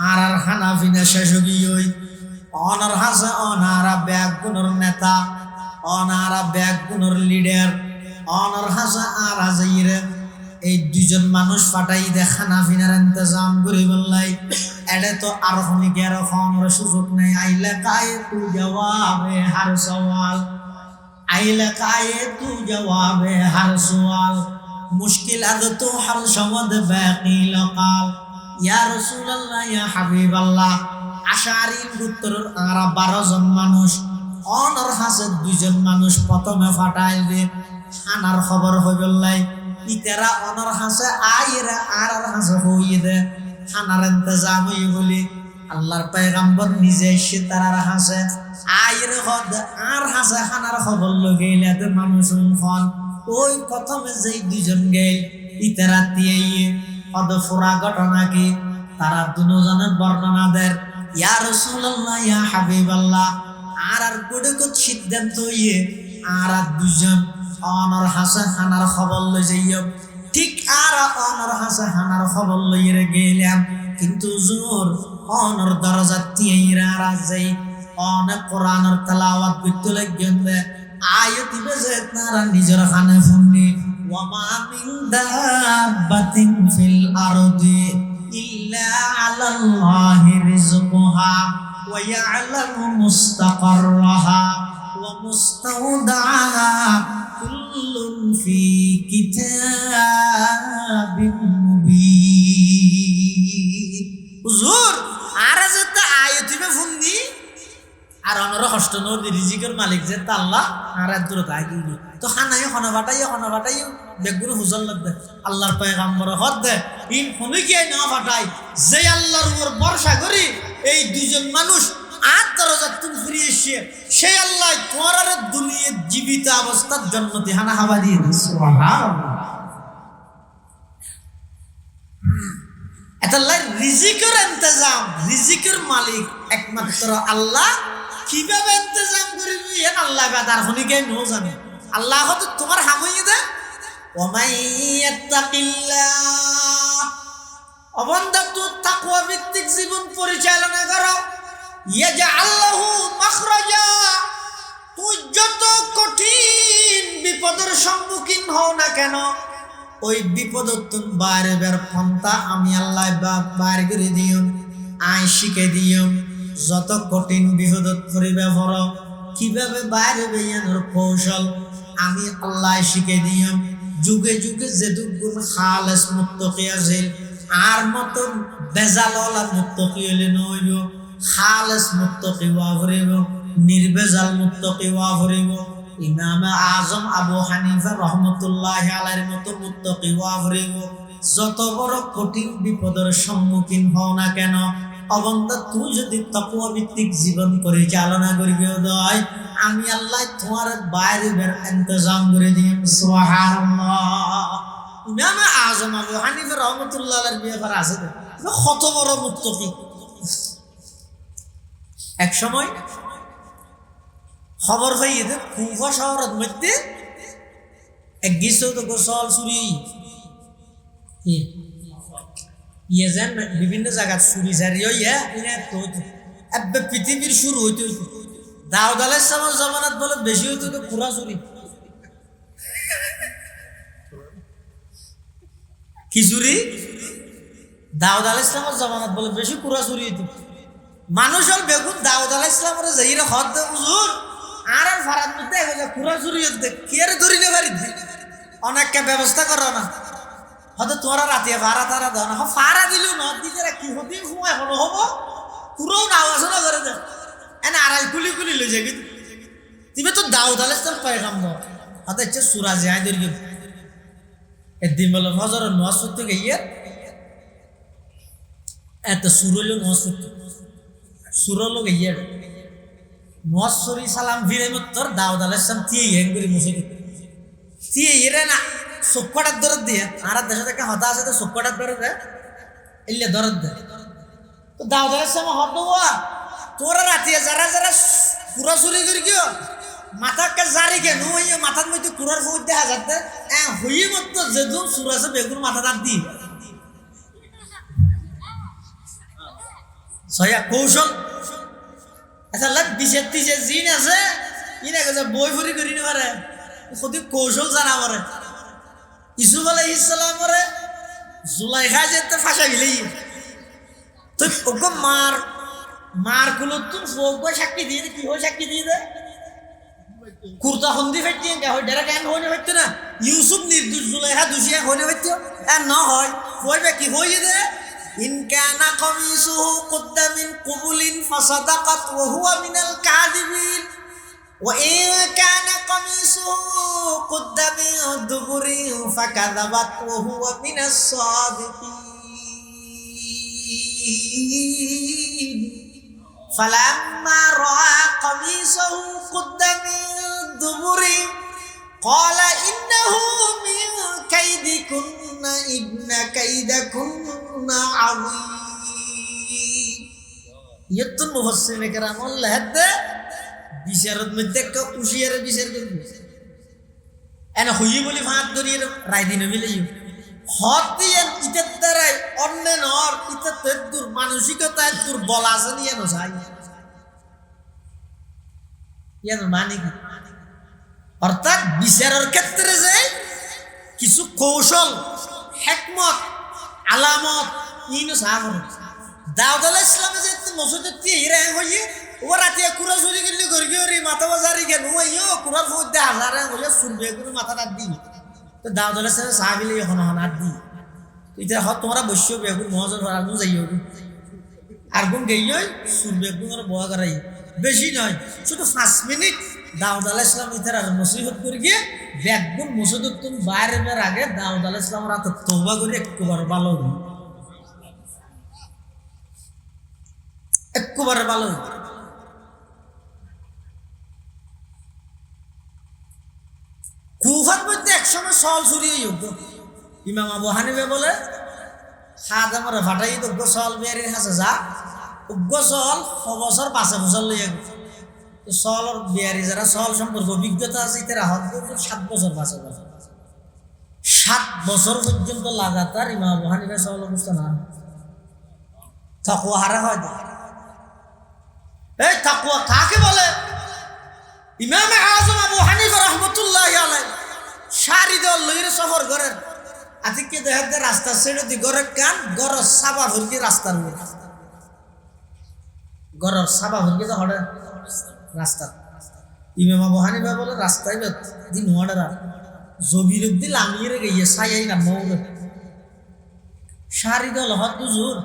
আর হানাফিনা শেষ গিয়ে অনার হাসে অনারা ব্যাগুনের নেতা অনারা ব্যাগুনের লিডার অনার হাসে আর হাজাইরে এই দুজন মানুষ ফাটাই দে খানাফিনার ইন্তজাম করে বললাই এটা তো আর খনিকে আর খানোর সুযোগ নেই আইলে কায়ে তু জবাবে হার সওয়াল আইলে কায়ে তু জবাবে হার সওয়াল মুশকিল আদ তো হাল সমদ বাকি লকাল ইয়া রাসূলুল্লাহ ইয়া হাবিবাল্লাহ আশারি গোত্রের আর 12 জন মানুষ অনর হাসে দুজন মানুষ প্রথমে ফাটাই দে খানার খবর হইবলাই ইতেরা অনর হাসে আইরা আর হাসে হইয়ে দে খানার ইন্তজাম হই বলি আল্লাহর পয়গম্বর নিজে এসে তারার হাসে আইরে হদ আর হাসে খানার খবর লগেইলে তে মানুষ ফোন ওই প্রথমে যেই দুজন গেল ইতেরা দিয়ে অদ ফুরা ঘটনা কি তারা দুজনের বর্ণনা দেয় ইয়া রাসূলুল্লাহ ইয়া হাবিবাল্লাহ আর কোডে কোড সিদ্ধান্ত হইয়ে আর দুজন অনর হাসে খানার খবর লই যাইও ঠিক আর অনর হাসে খানার খবর লইরে গেলাম কিন্তু জোর অনর দরজা তিয়েরা রাজাই অনেক কোরআনের তেলাওয়াত করতে লাগেন আয়াত বেজে তারা নিজের খানে ফুন্নি ওয়া মা মিন দাব্বাতিন ফিল আরদি ইল্লা আলাল্লাহি রিজকুহা ওয়া ইয়ালামু মুস্তাকাররাহা ওয়া মুস্তাওদাহা কুল্লুন ফি কিতাবিন মুবিন হুজুর আর যেটা আয়াতিবে ফুন্নি আর অনর হষ্ট নর রিজিকের মালিক যে আল্লাহ আর দূরে থাকি তো খানাই খানা বাটাই বেগুন হুজল লাগবে আল্লাহর পয়গম্বর হদ দে ইন ফোনে কি না ফাটাই যে আল্লাহর উপর ভরসা করি এই দুজন মানুষ আর দরজা তুমি ফিরে এসে সেই আল্লাহ তোমার দুনিয়া জীবিত অবস্থার জন্মতে হানা হাওয়া দিয়ে দিচ্ছে সুবহানাল্লাহ এটা আল্লাহ রিজিকের ইন্তজাম রিজিকের মালিক একমাত্র আল্লাহ কিভাবে ইন্তজাম করবি এ আল্লাহ বাদার হনিকে নো জানে আল্লাহ হয়তো তোমার হামইয়ে দে ওয়া মাইয়াত্তাকিল্লাহ অবন্দা তো তাকওয়া ভিত্তিক জীবন পরিচালনা করো ইয়াজআল লাহু মাখরাজা তুই যত কঠিন বিপদের সম্মুখীন হও না কেন ওই বিপদ তুমি বাইরে বের পন্থা আমি আল্লাহ বাইরে করে দিও আই শিখে দিও যত কঠিন বিপদত পড়িবে পড় কিভাবে বাইরে বেয়ানোর কৌশল আমি আল্লাহ শিখে দিও যুগে যুগে যেটুকুন খালেস মুত্তাকি আছিল আর মতন বেজালওয়ালা মুত্তাকি হলে নইব খালেস মুত্তাকি হওয়া ফুরিব, নির্ভেজাল মুত্তাকি হওয়া ফুরিব। ইমাম আজম আবু হানিফা রহমতুল্লাহি আলাইহির মতো মুত্তাকি হওয়া ফুরিব। যত বড় কঠিন বিপদের সম্মুখীন হও না কেন, অবন্ধা তুই যদি তাকওয়া ভিত্তিক জীবন পরিচালনা করবি দয়, আমি আল্লাহ তোমার বাইরের ইন্তজাম করে দিই। সুবহানাল্লাহ। ইমাম আজম আবু হানিফা রহমতুল্লাহ আলাইহির ব্যাপারে আছে কত বড় মুত্তাকি। এক সময় খবর পাইয়ে দে কুফা শহরের মধ্যে এক গিয়েছে তো গোসল চুরি ইয়ে যেন বিভিন্ন জায়গা চুরি চারি পৃথিবীর শুরু হইতে হইতো। দাউদ আলাইহিস সালামের জামানাত বলে বেশি হইতো তো খুরা চুরি, কি চুরি? দাউদ আলাইহিস সালামের জামানাত বলে বেশি খুরা চুরি হইতো। মানুষ হল বেগুন দাউদ আলাইহিস সালামের যাইরা হদ দে হুজুর আর ফারাত মধ্যে খুরা চুরি হইতে কি আর ধরিলে পারি অনেককে ব্যবস্থা করো না, হয়তো তোরা রাতে ভাড়া তারা দাও না, ফাড়া দিল নদ দিতে কি হতে সময় হলো হবো পুরো আওয়াজও করে দেয় এনে আড়াই কুলি কুলি লই যাবি তুমি তো দাউদ আলাইহিস সালাম পায়গাম দাও হয়তো ইচ্ছে সুরা যায় দীর্ঘ একদিন বলো ফজর নামাজ পড়তে গিয়ে এত সুর হইল নামাজ পড়তে সুর হলো গিয়ে নামাজ পড়ি সালাম ফিরে তোর দাউদ আলাইহিস সালাম দিয়ে হ্যাং করে মুছে দিতে দিয়ে এরে না চক্কটার দরদ দিয়ে আর দেশে থেকে হতা আছে তো চক্কটার দরদ দেয় এলে দরদ দেয় তো দাউদ আলাইহিস সালাম হদ দেওয়া তোরা রাতে যারা যারা পুরা চুরি করি কিয় মাথাকে জারি কেন ওই মাথার মধ্যে কুড়ার ফুট দেখা যাচ্ছে হইয়ে মতো যেদুম সুর আছে বেগুন মাথা তার দি সয়া কৌশল আচ্ছা লাগ বিশেষ তিসে জিন আছে ইনা কাছে বই ফুরি করি না পারে কত কৌশল জানা পারে। ইসুফ আলাইহিস সালামের জুলাইখা যেতে ফাঁসা গেলেই তো ওকে মার গুলো তুই ফোক সাক্ষী দিয়ে কি হয় সাক্ষী দিয়ে দে কুর্তা হন্দি ফেটে হয় ডেরা কেন হইনে হইতো না ইউসুফ নির্দোষ জুলাইখা দোষী হইনে হইতো না হয় কইবে কি হইয়ে দে ইন কানা কামিসুহু কুদ্দা মিন কুবুলিন ফাসাদাকাত ওয়া হুয়া মিনাল কাযিবিন ওয়া ইন কানা কামিসুহু কুদ্দা মিন দুবুরিন ফাকাযাবাত ওয়া হুয়া মিনাস সাদিকিন ফালাম্মা রাআ কামিসাহু কুদ্দা মিন দুবুরিন ক্বালা ইন্নাহু মিন কাইদিকুন্না ইন্না কাইদাকুন্না আযীম। ইয়তুন মুফাসসিরিনে কেরাম আল্লাহ দে বিচারত মধ্যে একটা উশিয়ারে বিচার করবে এনে হই বলি ফাঁক ধরিয়ে রায় দিনে মিলেই হদ দিয়ে ইতের দ্বারাই অন্য নর ইতের তেদুর মানসিকতা তোর বলা আছে নিয়ে নো চাই ইয়ান মানে কি অর্থাৎ বিচারের ক্ষেত্রে যে কিছু কৌশল হিকমত আলামত ইনো সাগর দাউদ আলাইহিস সালাম যে মসজিদে হিরা হইয়ে ও রাতে কুরা চুরি করলে গরগি ওরি মাথা বাজারি কেন ওইও কুরার মধ্যে হাজারে হইয়া শুনবে কোনো মাথাটা দি তো দাউদ আলাইহিস সালাম সাহাবীলে এখন হাত দি এটা হ তোমরা বসিও বেগুন মহাজন আর গুন যাইও আর গুন গইই শুনবে গুনের বয়া করাই বেশি নয় শুধু 5 মিনিট দাউদ আলাইহিস সালাম ইতার আর নসিহত করে গিয়ে বেগুন মসজিদ তুমি বাইরে বের আগে দাউদ আলাইহিস সালাম রাতে তওবা করে একবার ভালো একবার ভালো কুফার মধ্যে একসময় সল চুরিয়ে যোগ্য ইমাম আবু হানিফা বলে হাত আমার ফাটাই তো সল বেরিয়ে হাসে যা সল 6 বছর 5 বছর লইয়া তো সলর বিয়ারি যারা সল সম্পর্কে অভিজ্ঞতা আছে তারা হদ 7 বছর 5 বছর 7 বছর পর্যন্ত লাগাতার ইমাম আবু হানিফা সল অবস্থা না তাকওয়া হারা হয় এই তাকওয়া কাকে বলে? ইমাম আজম আবু হানিফা রাহমাতুল্লাহি আলাইহি সারি দল লইরে সফর করেন আজকে দেখতে রাস্তা ছেড়ে দি গরে কান গর সাবা ভরকি রাস্তার উপর গর সাবা ভরকি তো হড়ে রাস্তা ইমাম আবু হানিফা বলে রাস্তায় দিন হড়া জবির দি লামিয়ে গিয়ে সাইয়াই না মৌরে সারি দল হদ হুজুর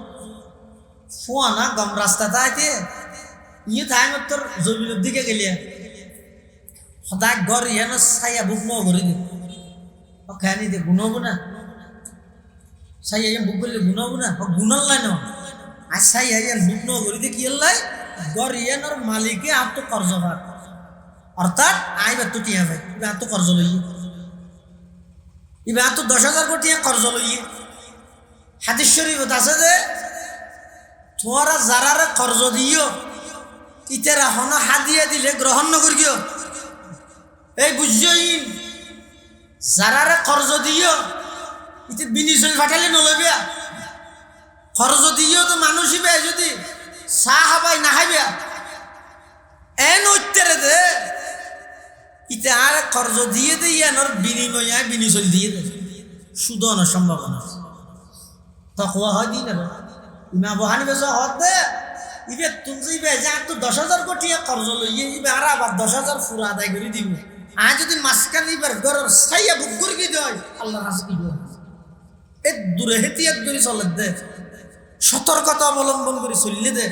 ফুয়ানা গম রাস্তা তাইতে ইয়ে তাই তোর জমিনের দিকে গেলিয়া সদায় ঘর ইয়ে না ছাইয়া বুক ন করে দি খানি দে গুণবো না ছাইয়া ইয়ে বুক করলে গুণবো না গুণাল লাই ন আর ছাইয়া ইয়ে বুক ন করে দি কি লাই ঘর ইয়ে নর মালিকে আর তো কর্জ ভার অর্থাৎ আইবার তো টিয়া ভাই এবার তো কর্জ লইয়ে এবার তো 10,000 কোটি কর্জ লইয়ে হাদিস শরীফ আছে যে তোরা যারারে কর্জ দিও ইতেরা হন হাদিয়া দিলে গ্রহণ নকরিও এই বুঝিও যারারে কর্জ দিও ইতে বিনিশল ফাটালে নলবিয়া কর্জ দিও তো মানুষই বে যদি চা হাবাই না হাইবিয়া এন উত্তরে দে ইতে আর কর্জ দিয়ে দে ইয়ানোর বিনিময় বিনিশল দিয়ে দে সুদন সম্ভাবনা তকওয়া হয় দিন না ইমাম আবু হানিফা হদ দে ইবে তুমি ইবে যা তো 10,000 কোটি কর্জ লইয়ে ইবে আর আবার 10,000 ফুরা আদায় করে দিব আর যদি মাসকান ইবার গরর ছাইয়া বুক করে কি দেয় আল্লাহর কাছে কি দেয় এ দূরে হেতিয়াত করে চলে দে সতর্কতা অবলম্বন করে চললে দে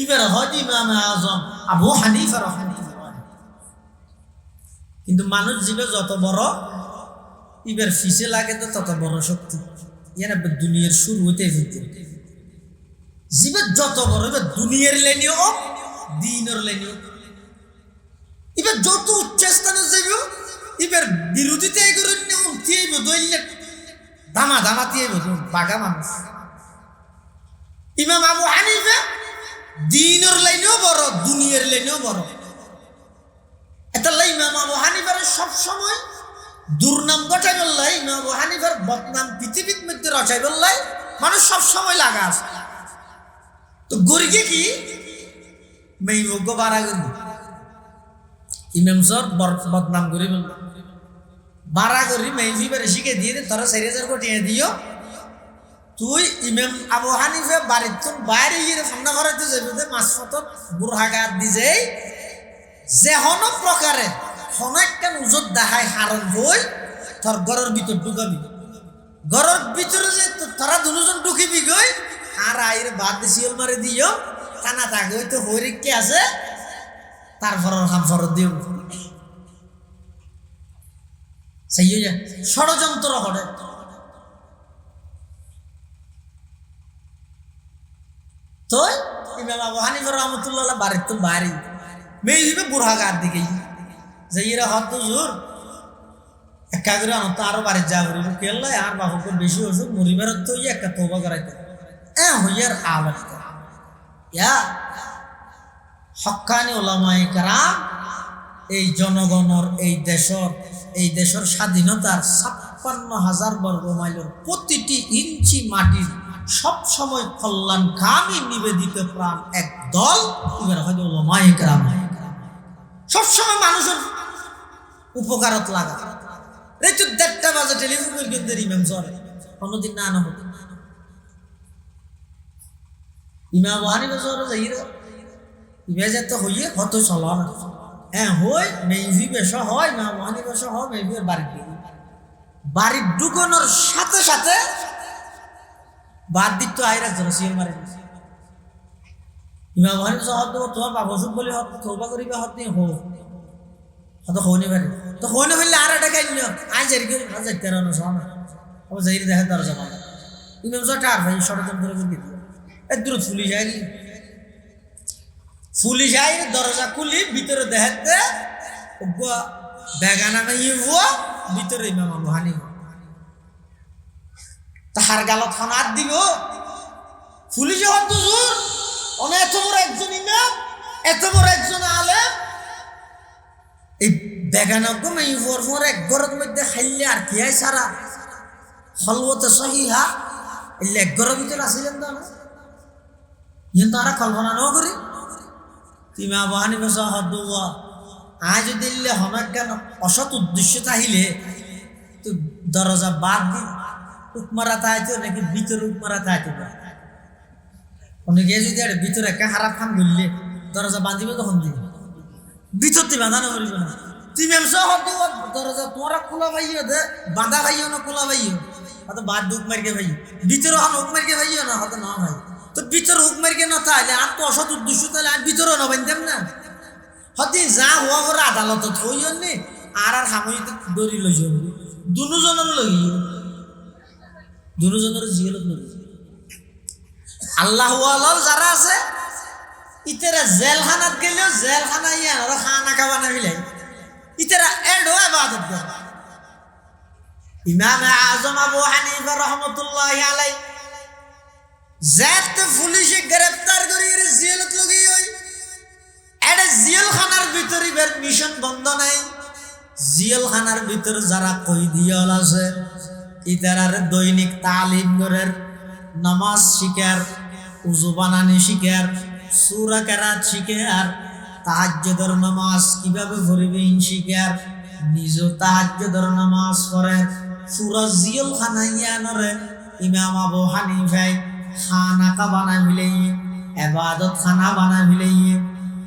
ইবার হয় ইমাম আজম আবু হানিফা রাহমাতুল্লাহ কিন্তু মানুষ জীবে যত বড় ইবার ফিসে লাগে তো তত বড় শক্তি ইয়ানা দুনিয়ার শুরু হতে হইতে জীবে যত বড় এবার দুনিয়ার লাইনেও দিনের লাইনেও এবার যত উচ্চ স্থানে যাইব এবার বিরোধিতা করে উঠিয়ে দইলে দামা দামা দিয়ে বাঘা মানুষ ইমাম আবু হানিফা দিনের লাইনেও বড় দুনিয়ার লাইনেও বড় এটা ইমাম আবু হানিফার সব সময় দুর্নাম ঘটাই বললাই ইমাম আবু হানিফার বদনাম পৃথিবীর মধ্যে রচাই বললাই মানুষ সব সময় লাগা আছে তো গরিকে কি মেইভোগ্য বাড়া গরি ইমাম সর বদনাম করি বলল বাড়া করি মেইভি বারে শিখে দিয়ে তোরা 4,000 কোটি দিও তুই ইমাম আবু হানিফা বাড়ির তোর বাইরে গিয়ে সামনা করাতে যাবি মাঝপথত বুড়হাগাত দিছে যে হন প্রকারে হন একটা উজত দেখায় হারণ হই তোর ঘরের ভিতর ঢুকাবি ঘরের ভিতরে যে তোরা দুজন ঢুকিবি গই আর আইরে বাদ শিওল মারে দিও কানা থাকবে তো হরিক কে আছে তারপর খাম ফরত দিও সেই ষড়যন্ত্র করে তো ইমাম আবু হানিফা রাহমাতুল্লাহ বাড়ির তো বাড়ি মেয়ে হিবে বুড়হাগার দিকে যাইরা হত জোর একা করে আনত আরো বাড়ির যা করিল কেল্লা আর বাবুকে বেশি ওষুধ মরিবার তো একটা তওবা করাইতে হইয়ার আলত ইয়া হক্কানি ওলামায়ে কেরাম এই জনগণের এই দেশের স্বাধীনতার 56,000 বর্গ মাইলের প্রতিটি ইঞ্চি মাটির সব সময় কল্যাণকামী নিবেদিত প্রাণ এক দল এবার হয়তো ওলামায়ে কেরাম সব সময় মানুষের উপকারত লাগা এই তো 1:30 বাজে টেলিফোন কিন্তু ইমাম চলে কোনোদিন না না হতো ইমাম আবু হানিফা জোরে যাইরা ইবাজে তো হইয়ে হতো চলা না হই মেইভি বেশা হয় ইমাম আবু হানিফা বেশা হয় মেইভি বাড়ির ঢুকানোর সাথে সাথে বাদ দিত আইরা জরসিল মারে ইমাম আবু হানিফা হতো তোমার বাবা ওষুধ বলে হতো তওবা করিবা হতো হতো হইনি পারে তো হইনি হইলে আর এটা খাই নিও আজ এরকম আজ তেরো না শোনা ও যাইরে দেখে দরজা পাবে ইমাম জটা আর ভাই ষড়যন্ত্র করে দিত দূর ফুলি যায় দরজা খুলি ভিতরে দেখতে বেগানা ভিতরে ইমাম আবু হানিফা তাহার গালত হাত দিব ফুলি যাওয়ার তো জোর অনেক এত বড় একজন ইমাম এত বড় একজন আলেম এই বেগানা ফর এক ঘরের মধ্যে খাইলে আর কি হয় সারা হলওতে সহিহা এলে এক ঘরের ভিতরে আসিলেন তো না কিন্তু আর কল্পনা ন করি ইমাম আবু হানিফা সাহাদুল্লাহ আজ দিল্লে হনাক কেন অসৎ উদ্দেশ্য তাহিলে তো দরজা বাদ দি উকমারা তাইতো নাকি ভিতরে উকমারা তাইতো অনেকে যদি আর ভিতরে একা খারাপ খান বললে দরজা বাঁধিবে তখন দিবে ভিতর দিয়ে বাঁধানো করিবে না তুমি দরজা তোমরা খোলা ভাইও দে বাঁধা ভাইও না খোলা ভাইও হয়তো বাদ উক মারিকে ভাই ভিতরে হন উক মারিকে ভাইও না হয়তো না ভাই তো ভিতর হুক মারি কেন তাহলে আর তো অসৎ উদ্দেশ্য তাহলে আর ভিতরও নবাইতাম না হতে যা হওয়া করে আদালত হইও নে আর সাময়িক দড়ি লই যাব দুজনের লই দুজনের জিয়ালত লই আল্লাহ যারা আছে ইতারা জেলখানাত গেলেও জেলখানা ইয়া আর খানা খাওয়া না মিলাই ইতারা এডো ইবাদত করে ইমাম আজম আবু হানিফা রাহমাতুল্লাহি আলাইহি জাত পুলিশে গ্রেফতার করি জেলত লগি হই এডে জেলখানার ভিতরে বের মিশন বন্ধ নাই জেলখানার ভিতর যারা কয়েদিয়াল আছে ইতারার দৈনিক তালিম করে নামাজ শিখার উযু বানানি শিখার সূরা কেরাত শিখার তাহাজ্জুদের নামাজ কিভাবে পড়বেন শিখার নিজ তাহাজ্জুদের নামাজ পড়ে পুরো জেলখানা ইয়ানরে ইমাম আবু হানিফা খানা বানা মিলাই ইবাদত খানা বানা মিলাই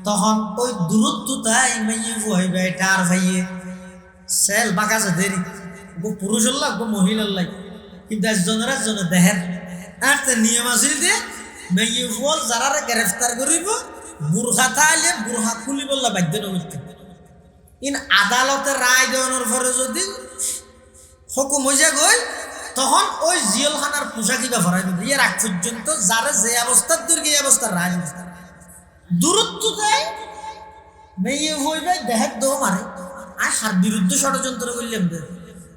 তখন ওই দূরত্বটাই মাইয়ে ভয় বেটার ভাইয়ে সেল বাকাছে দেরি গো পুরুষ হল্লা গো মহিলার লাই কিন্তু একজনের একজনে দেহের আর নিয়ম আছিল যে মাইয়ে ফল যারা গ্রেফতার করিব বুরখা তাইলে বুরখা খুলি বললা বাধ্য নগরতে ইন আদালতে রায় দেওয়ানোর পরে যদি হুকুম হয়ে গই তখন ওই জেলখানার পোশাকি ব্যবহার হবে এর আগ পর্যন্ত যারা যে অবস্থার দুর্গে অবস্থার রায় দূরত্ব দেয় মেয়ে হইবে দেহের দো মারে আর হার বিরুদ্ধে ষড়যন্ত্র করলাম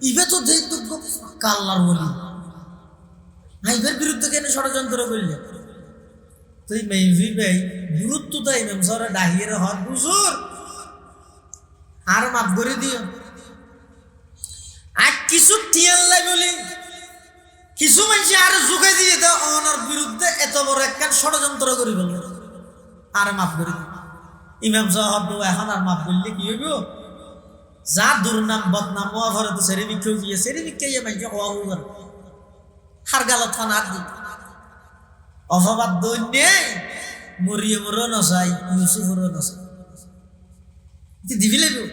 ইবে তো দেখ তো কাল্লার বলি আইবের বিরুদ্ধে কেন ষড়যন্ত্র করলে তুই মেয়ে ভাই দূরত্ব দেয় মেম সরে ডাহিয়ে হর বুঝুর আর মাফ করে দিও আর কিছু টিয়াল্লাই বলি কিছু মানুষ আর যুগে দিয়ে দাও ওনার বিরুদ্ধে এত বড় একটা ষড়যন্ত্র করি বলল আর মাফ করে দিও ইমাম সাহেব এখন আর মাফ করলে কি হইব যা দুর্নাম বদনাম হওয়া ঘরে তো সেরে বিক্ষেও গিয়ে সেরে বিক্ষে মানুষ হওয়া হইব হার গালত খান আর দিই অভাবাদ দৈন্যে মরিয়মরও নসাই ইউসুফরও নসাই দিবি লাগবে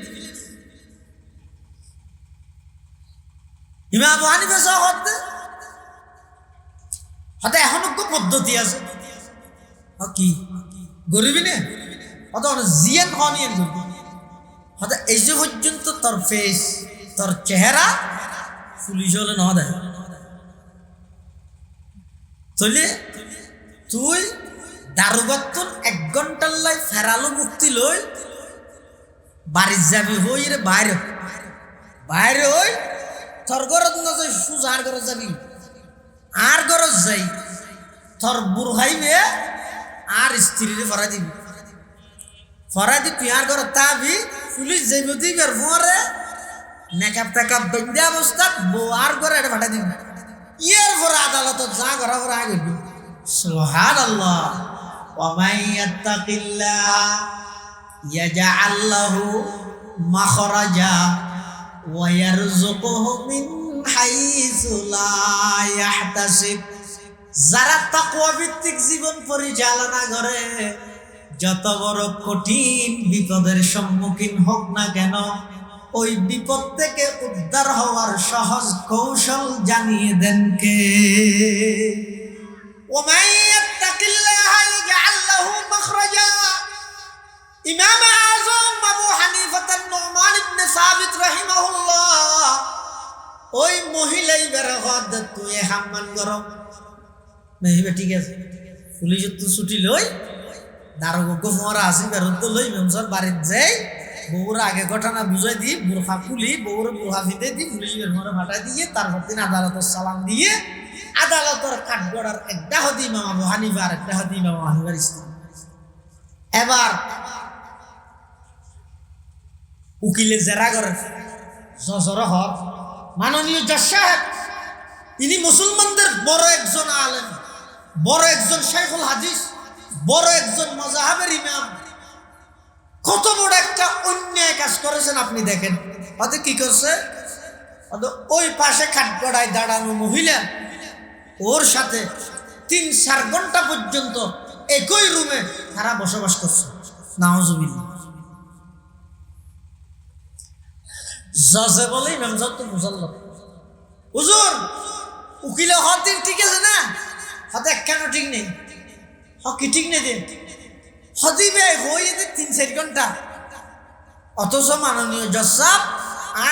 ইমাম আবু হানিফা সাহেব হতে এখনো পদ্ধতি আছে কি গরিবি নে অত জিয়ান হনিয়েন করবি হতে এই যে পর্যন্ত তোর ফেস তোর চেহারা পুলিশ হলে ন দেয় তাহলে তুই দারুগাত্তর 1 ঘন্টার লাই ফেরালো মুক্তি লই বাড়ির যাবি হই রে বাইরে বাইরে হই তোর ঘরত না যাই সুজার ঘরত যাবি আর ঘরত যাই তোর বুড়াইবে আর স্ত্রীরে ফরা দিবি ফরা দি তুই আর ঘরত তাবি পুলিশ যাইব দিবের পরে নেকাপ টেকাপ বন্ধে অবস্থাত বউ আর ঘরে এটা ফাটা দিবি ইয়ের পরে আদালত যা করা পরে আগে সুবহানাল্লাহ ওয়া মান ইয়াত্তাকিল্লাহ ইয়াজআল লাহু মাখরাজা ওয়া ইয়ারযুকুহু মিন হাইসু লা ইয়াহতাসিব যারা তাকওয়া ভিত্তিক জীবন পরিচালনা করে যত বড় কঠিন বিপদের সম্মুখীন হোক না কেন ওই বিপদ থেকে উদ্ধার হওয়ার সহজ কৌশল জানিয়ে দেন কে ওয়া ইয়াত্তাকিল্লাহা ইয়াজআল লাহু মাখরাজা ইমাম আযম আবু হানিফা নুমান ইবনে সাবিত রাহিমাহুল্লাহ ওই মহিলাই বেরহদ তুই হাম্মান গরম মেহিবে ঠিক আছে পুলিশ তো ছুটি লই দারোগা গোমরা আসি বেরত লই মেমসর বাড়িতে যাই বউরা আগে ঘটনা বুঝাই দি বুরখা খুলি বউরে বুরখা ফিতে দি পুলিশের ঘরে ফাটা দিয়ে তারপর দিন আদালতের সালাম দিয়ে আদালতের কাঠগড়ার একটা হদি ইমাম আবু হানিফা আর একটা হদি ইমাম আবু হানিফার স্ত্রী এবার উকিলে জেরা করে জজর হক মাননীয় জজ সাহেব ইনি মুসলমানদের বড় একজন আলেম বড় একজন শাইখুল হাদিস বড় একজন মাযহাবের ইমাম কত বড় একটা অন্যায় কাজ করেছেন আপনি দেখেন হয়তো কি করছে ওই পাশে খাটগড়ায় দাঁড়ানো মহিলা ওর সাথে 3-4 ঘন্টা পর্যন্ত একই রুমে তারা বসবাস করছে নাউজুবিল্লাহ জজে বলে ইমাম সাহেব তো মুসল্লাম হুজুর উকিলে হতেন ঠিক আছে না হাতে একখানো ঠিক নেই কি ঠিক নেই দিন হদিবে হয়ে 3-4 ঘন্টা অথচ মাননীয় জজ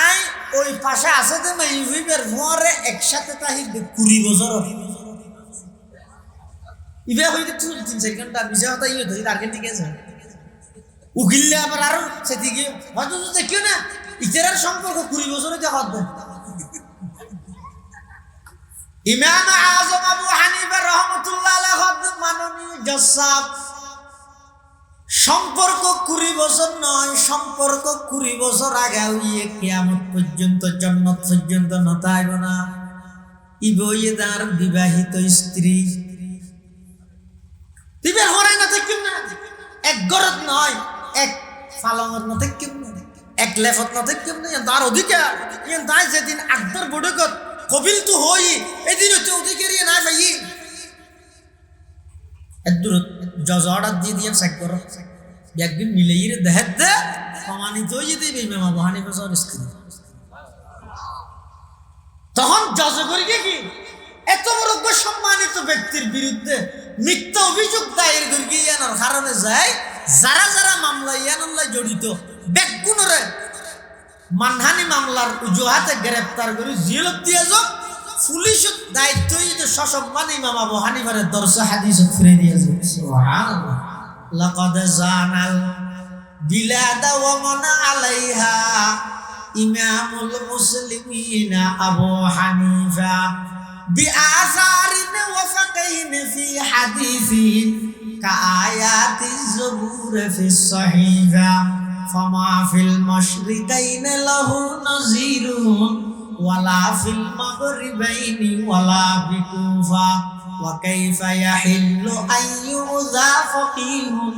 আই ওই পাশে আছে তো ইউভিবের ভরে একসাথে তাহি 20 বছর ইবে হইতে 3-4 ঘন্টা বিজয় হতা ইয়ে ধরি তার ঠিক আছে উকিললে আবার আরো সেদিকে হয়তো তো দেখিও না ইতার সম্পর্ক 20 বছরে দেখা হবে ইমাম আযম আবু হানিফা রাহমাতুল্লাহ আলাইহি মাননীয় জজ সম্পর্ক 20 বছর নয় সম্পর্ক 20 বছর আগে হইয়ে কিয়ামত পর্যন্ত জান্নাত পর্যন্ত নতাইব না ইবয়ে তার বিবাহিত স্ত্রী দিবে হরে না থাকিম না এক গরত নয় এক ফালঙত না থাকিম না এক লেফত না থাকিম না তার অধিকার ইয়ান তাই যেদিন আকবর বড়কত কবিল তো হই এদিন তো অধিকার না ভাই এদুর জজড়া দিয়ে চেক করো একদিন মিলেই রে দেখ দে প্রমাণিত হয়ে যেতে ইমাম আবু হানিফা স্ত্রী তখন জজ করি কি এত বড় সম্মানিত ব্যক্তির বিরুদ্ধে মিথ্যা অভিযোগ দায়ের করি ইয়ানোর কারণে যায় যারা যারা মামলা ইয়ানল্লায় জড়িত বেগুনরে মানহানি মামলার উজুহাতে গ্রেফতার করে জেলত দিয়ে যাও পুলিশের দায়িত্ব সসম্মান ইমাম আবু হানিফার দরস হাদিস ফিরে দিয়ে যাও সুবহানাল্লাহ লাকাদ জানাল বিলাদা ওয়া মান আলাইহা ইমামুল মুসলিমিন আবু হানিফা বিআসারিন ওয়া ফাকাইন ফি হাদিসিন কাআয়াতিজ জুবুর ফি সহিফা ফামা ফিল মাশরিকাইন লাহু নাযীরুন ওয়ালা ফিল মাগরিবাইনি ওয়ালা বিকুফা ওয়া কাইফা ইয়াহিল্লু আইয়ুযা ফাকিহুন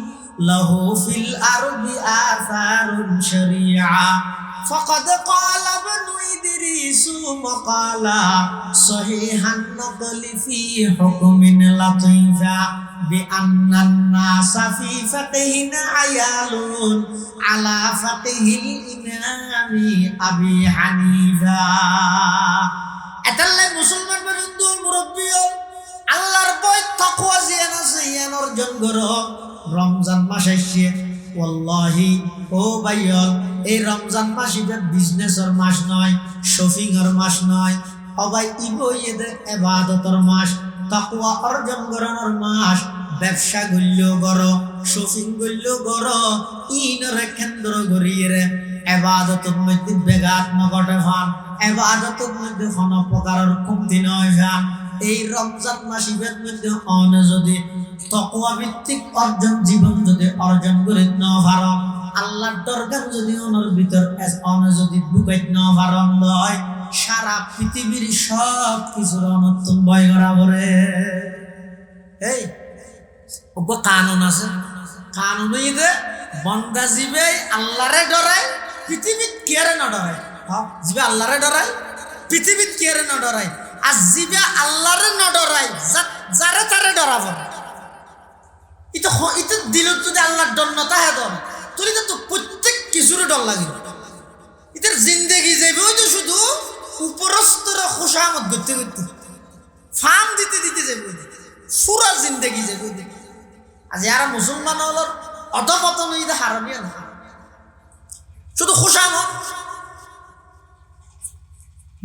লাহু ফিল আরদি আসারুন শারিআ ফাকাদ ক্বালা ইবনু ইদরিস মাকালা সহিহান নকলি ফি হুকমিন লাতীফা بأن الناس في فقه عيال على فقه الإمام أبي حنيفة এতাল্লাই মুসলমান বন্ধু মুরব্বী আল্লাহর ভয় তাকওয়া জিয়ান আছে ইয়ান অর্জন করো রমজান মাস আসছে ওয়াল্লাহি ও ভাইয়ল এই রমজান মাস এটা বিজনেসের মাস নয় শপিং এর মাস নয় সবাই ইবয়েদের ইবাদতের মাস তাকওয়া অর্জন করার মাস ব্যবসা গল্য করো শপিং গল্য করো ইনরে কেন্দ্র করিয়ে ইবাদতের মধ্যে বেগাত নগটে ফান ইবাদতের মধ্যে কোন প্রকারের কমতি নয় ফান এই রমজান মাস ইবাদতের মধ্যে অন যদি তাকওয়া ভিত্তিক অর্জন জীবন যদি অর্জন করে না পারো আল্লাহর দরকার যদি ওনার ভিতর অন যদি ঢুকাইতে না পারো হয় সারা পৃথিবীর সব কিছুর অনর্থন ভয় করা পড়ে এই ওগো কানুন আছে কানুনই দে বন্দা জিবে আল্লাহরে ডরায় পৃথিবীত কেরে না ডরায় জিবে আল্লাহরে ডরায় পৃথিবীত কেরে না ডরায় আর জিবে আল্লাহরে না ডরায় যারে তারে ডরাবো এটা এটা দিল যদি আল্লাহর ডর নতা হে ডর তুই তো প্রত্যেক কিছুর ডর লাগে এটার জিন্দেগি যাবে ওই তো শুধু উপরস্তর খুশামত করতে করতে ফাম দিতে দিতে যাবে পুরা জিন্দেগি যাবে আজ যারা মুসলমান হল অধপতন এটা হারামিয়া না শুধু খুশামত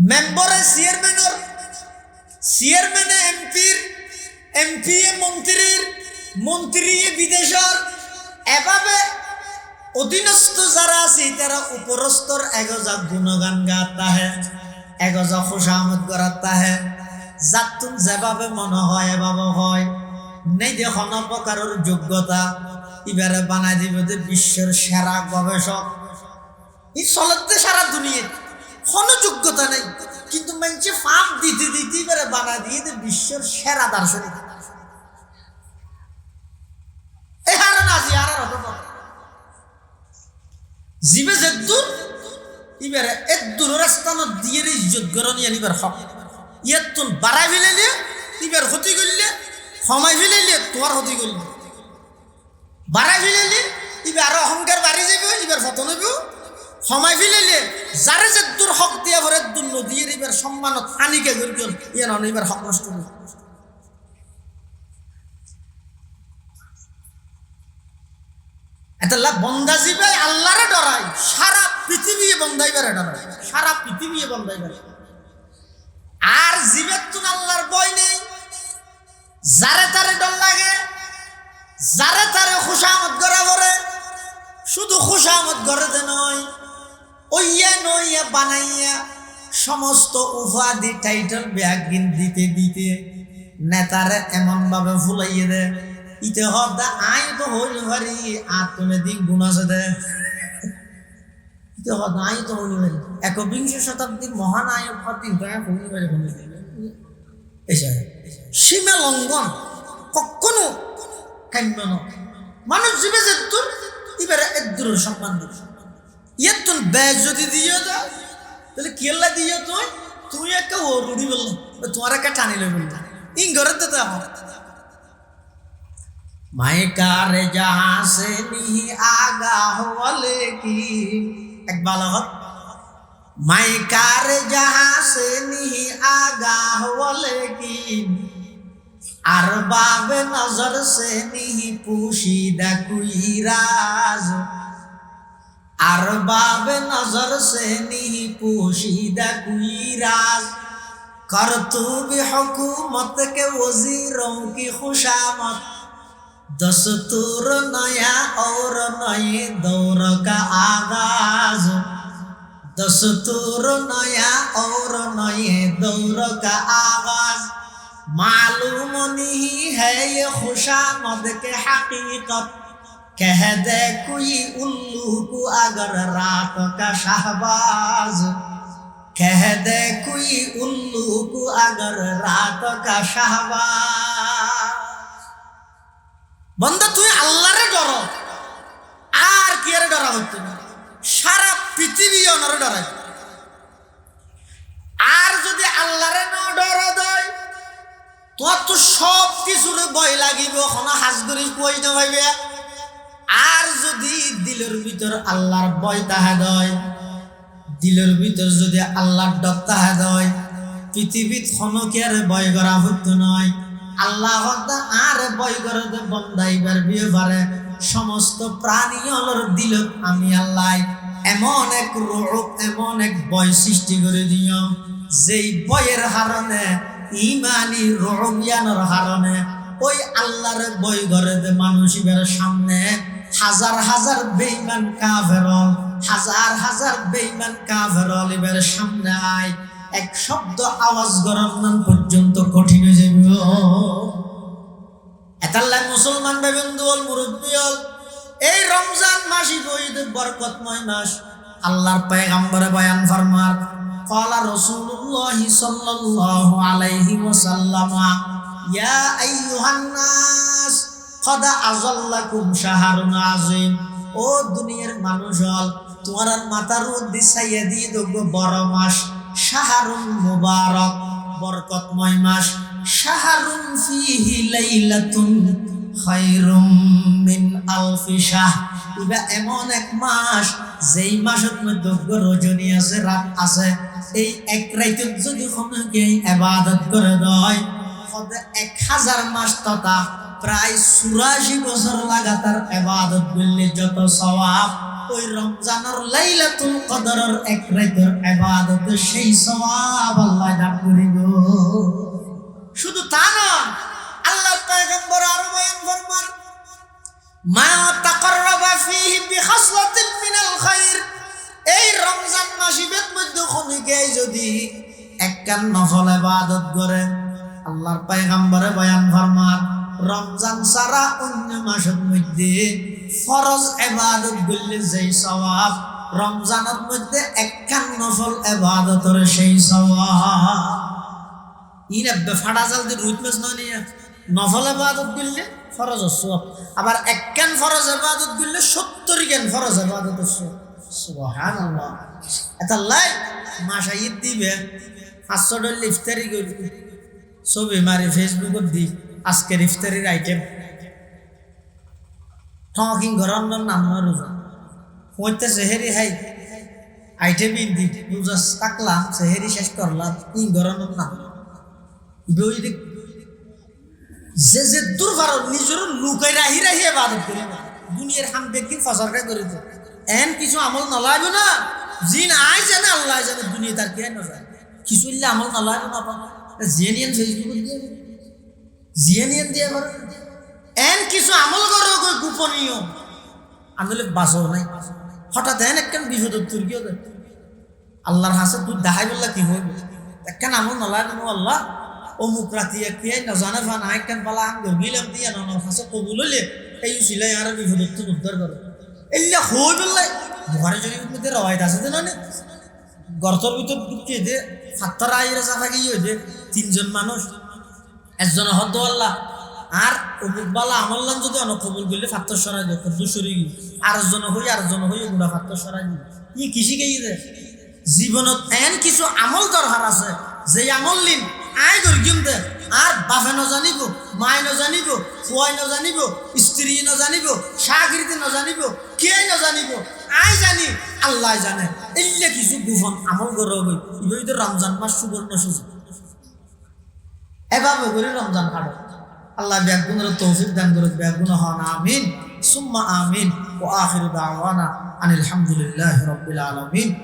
মেম্বারে চেয়ারম্যানে এমপি মন্ত্রী বিদেশের এভাবে অধীনস্থ যারা আছে তারা উপরস্তর এগজা গুণগান গাতা হে এগজা খুশামত করাতা হে যাতুন যেভাবে মনে হয় এভাবে হয় নেই যে কোনো প্রকারের যোগ্যতা এবারে বানাই দিব যে বিশ্বের সেরা গবেষক এই চলতে সারা দুনিয়া কোনো যোগ্যতা নেই কিন্তু মানুষে ফাঁক দিতে দিতে এবারে বানাই দিয়ে যে বিশ্বের সেরা দার্শনিক এই হারা না জি আর জিবে যেদুর এবারে এদুর রাস্তানো দিয়ে ইজ্জত গরনি আনিবার হক ইয়াতুন বাড়াই ফেলে এবার ক্ষতি করলে সময় ফেলে তোমার ক্ষতি করলে বাড়াই ফেলে এবার আরো অহংকার বাড়ি যাবে এবার ফতন হইব সময় ফেলে যারে যেদুর হক দিয়া ভরে দূর নদীর এবার সম্মানত হানিকে গরিব ইয়ে নন এবার হক নষ্ট করবে এতলা বন্দা জিবে আল্লাহরে ডরায়, সারা পৃথিবী বন্দাইবারে ডরায়, সারা পৃথিবী বন্দাইবারে। আর জিবের তুন আল্লাহর ভয় নেই, যারে তারে ডর লাগে, যারে তারে খুশামত করা করে। শুধু খুশামত করে দে নয়, ওইয়া নইয়া বানাইয়া সমস্ত উপাধি টাইটেল ব্যাগিন দিতে দিতে নেতারে এমন ভাবে ফুলাইয়ে দে, ইতে হদা আই তো হইল ভারি আর তুমি দিক গুণ আছে দে, ইতে হদা আই তো হইল ভারি। একবিংশ শতাব্দীর মহানায়ক হতিন হইল ভারি সীমা লঙ্ঘন কখনো কাম্য নয়। মানুষ জীবে যে তোর এবারে এক দূরের সম্মান দিবে, ইয়ে তোর ব্যাগ যদি দিয়ে দাও তাহলে কেল্লা দিয়ে তুই তুই একটা ও রুড়ি বললাম তোমার একটা টানিলে বললাম ইং ঘরে তো মাইকারে যাহা সে নিহি আগা হলে কি এক ভালো হত মাইকারে যাহা সে নিহি আগা হলে কি আর বাবে নজর সে নিহি পুশিদা কুইরাজ আর বাবে নজর সে নিহি পুশিদা কুইরাজ करतूब हुकूमत के वजीरों की खुशामत दस्तूर नया और नए दौर का आगाज दस्तूर नया और नए दौर का आगाज मालूम नहीं है ये खुशामद के हकीकत कह दे कोई उल्लू को अगर रात का शहबाज कह दे कोई उल्लू को अगर रात का शहबाज। बंदा तुई अल्लाह रे डरो আর কি এর ডরা হইতো না, সারা পৃথিবী ওনারে ডরাই। আর যদি আল্লাহরে না ডরা দেয় তোমার তো সব কিছুর ভয় লাগিব, কোনো হাজ করি কই না ভাইবে। আর যদি দিলের ভিতর আল্লাহর ভয় তাহা দেয়, দিলের ভিতর যদি আল্লাহর ডর তাহা দেয়, পৃথিবীত খনকে আর ভয় করা হইতো নয়। আল্লাহ আর ভয় করে বন্দাইবার বিয়ে পারে সমস্ত প্রাণী অলর দিল আমি আল্লাহ এমন এক রূপ এমন এক ভয় সৃষ্টি করে দিও, যেই ভয়ের কারণে ইমানি রুবিয়ানোর কারণে ওই আল্লাহর ভয় করে দে মানুষের সামনে হাজার হাজার বেঈমান কাফের হাজার হাজার বেঈমান কাফের লিবের সামনে আয় এক শব্দ আওয়াজ গরম পর্যন্ত কঠিন হয়ে যাবে। এতাল্লাহ মুসলমান ভাই বন্ধু হল মুরব্বী হল, এই রমজান মাসই বৈদ বরকতময় মাস। আল্লাহর পয়গম্বর বয়ান ফরমার ক্বালা রাসূলুল্লাহ সাল্লাল্লাহু আলাইহি ওয়াসাল্লাম ইয়া আইয়ুহান নাস কদ আযাল্লাকুম শাহরুন আযীম। ও দুনিয়ার মানুষ হল তোমার মাথার মধ্যে ছাইয়া দিয়ে দেব বড় মাস শাহরুন মুবারক বরকতময় মাস। শাহরুন ফিহি লাইলাতুন খায়রুম মিন আলফি শাহ। এটা এমন এক মাস যেই মাসের মধ্যে রজনী আছে রাত আছে, এই এক রাতে যদি কোনোকে ইবাদত করে দেয় 1000 মাস তথা প্রায় 84 বছর লাগাতার ইবাদত করলে যত সওয়াব, ওই রমজানের লাইলাতুল কদরের এক রাতের ইবাদত সেই সওয়াব আল্লাহ দান করিব। শুধু তা না, আল্লাহর পয়গম্বর আরো বয়ান ফরমান মা তাকাররাবা ফীহি বিখাসলাতিন মিনাল খায়র। এই রমজান মাসের মধ্যে কোনকে যদি একখান নফল ইবাদত করে, আল্লাহর পয়গম্বরে বয়ান ফরমান রমজান ছাড়া অন্য মাসের মধ্যে ফরজ ইবাদত করলে যেই সওয়াব, রমজানের মধ্যে একখান নফল ইবাদতের সেই সওয়াব। ইনা বেফাড়া জাল দি রুইত মাছ নয় নিয়া নফল ইবাদত করলে ফরজ সওয়াব, আবার একখান ফরজ ইবাদত করলে 70 খান ফরজ ইবাদতের সওয়াব। সুবহানাল্লাহ। এটা লাই মাসা ঈদ দিবে 500 ডলার ইফতারি করবে, ছবি মারি ফেসবুকত দি আজকের ইফতারির আইটেম ঠকিং গরম নাম রোজা হইতে সেহেরি হাই আইটেম দি রোজা থাকলাম সেহেরি শেষ করলাম ই গরম নাম বই যে যে দূর ভারত নিজের লুকাই রাহি রাহি ইবাদত করে দুনিয়ার হাম বেগিন ফাসারকাই করে তো এন কিছু আমল নলাইব না জিন আই জানে আল্লাহ জানে দুনিয়া তার কে না যায় কিছু ইল্লা আমল নলাইব না পাবো জেনিয়ান ফেসবুকে দিয়ে জিয়ানিয়ান দিয়ে করে এন কিছু আমল করো গোপনীয় আন্দোলন বাসও নাই হঠাৎ এন একখান বিপদ তুর্কিও দেয় আল্লাহর হাসে তুই দেখাই বললা কি হইব একখান আমল নলাইব না আল্লাহ অমুক রাতি একটি নজানে ফান আইকান পালা আম গিলাম দিয়া নর হাসে কবুল হইলে এই সিলাই আর বিপদ উদ্ধার করে এল্লা হই বললাই বুখারী শরীফের মধ্যে রওয়ায়াত আছে না গর্তর ভিতর ঢুকিয়ে দে ফাত্তর আইরা চাফা গিয়ে দে তিনজন মানুষ একজন হদ আল্লাহ আর অমুক বালা আমল্লান যদি অনকবুল করলে ফাত্তর সরাই দেয় কদ্দুর সরিয়ে গিয়ে আরেকজন হই গুড়া ফাত্তর সরাই দিয়ে ই কৃষি গিয়ে দে জীবনত এন কিছু আমল দরকার আছে যে আমল লিন আয় গরিম দে আর বাপে নজানিব মায় নজানিব ফুয়াই নজানিব স্ত্রী নজানিব সাগরিতে নজানিব কে নজানিব আয় জানি আল্লাহ জানে এলে কিছু গোপন আমল গড় হই ইবই তো রমজান মাস সুবর্ণ সুযোগ এভাবে করে রমজান কাটো আল্লাহ ব্যাগুনের তৌফিক দান করুক ব্যাগুন হন আমিন সুম্মা আমিন ওয়া আখিরু দাওয়ানা আনিল হামদুলিল্লাহি রাব্বিল আলামিন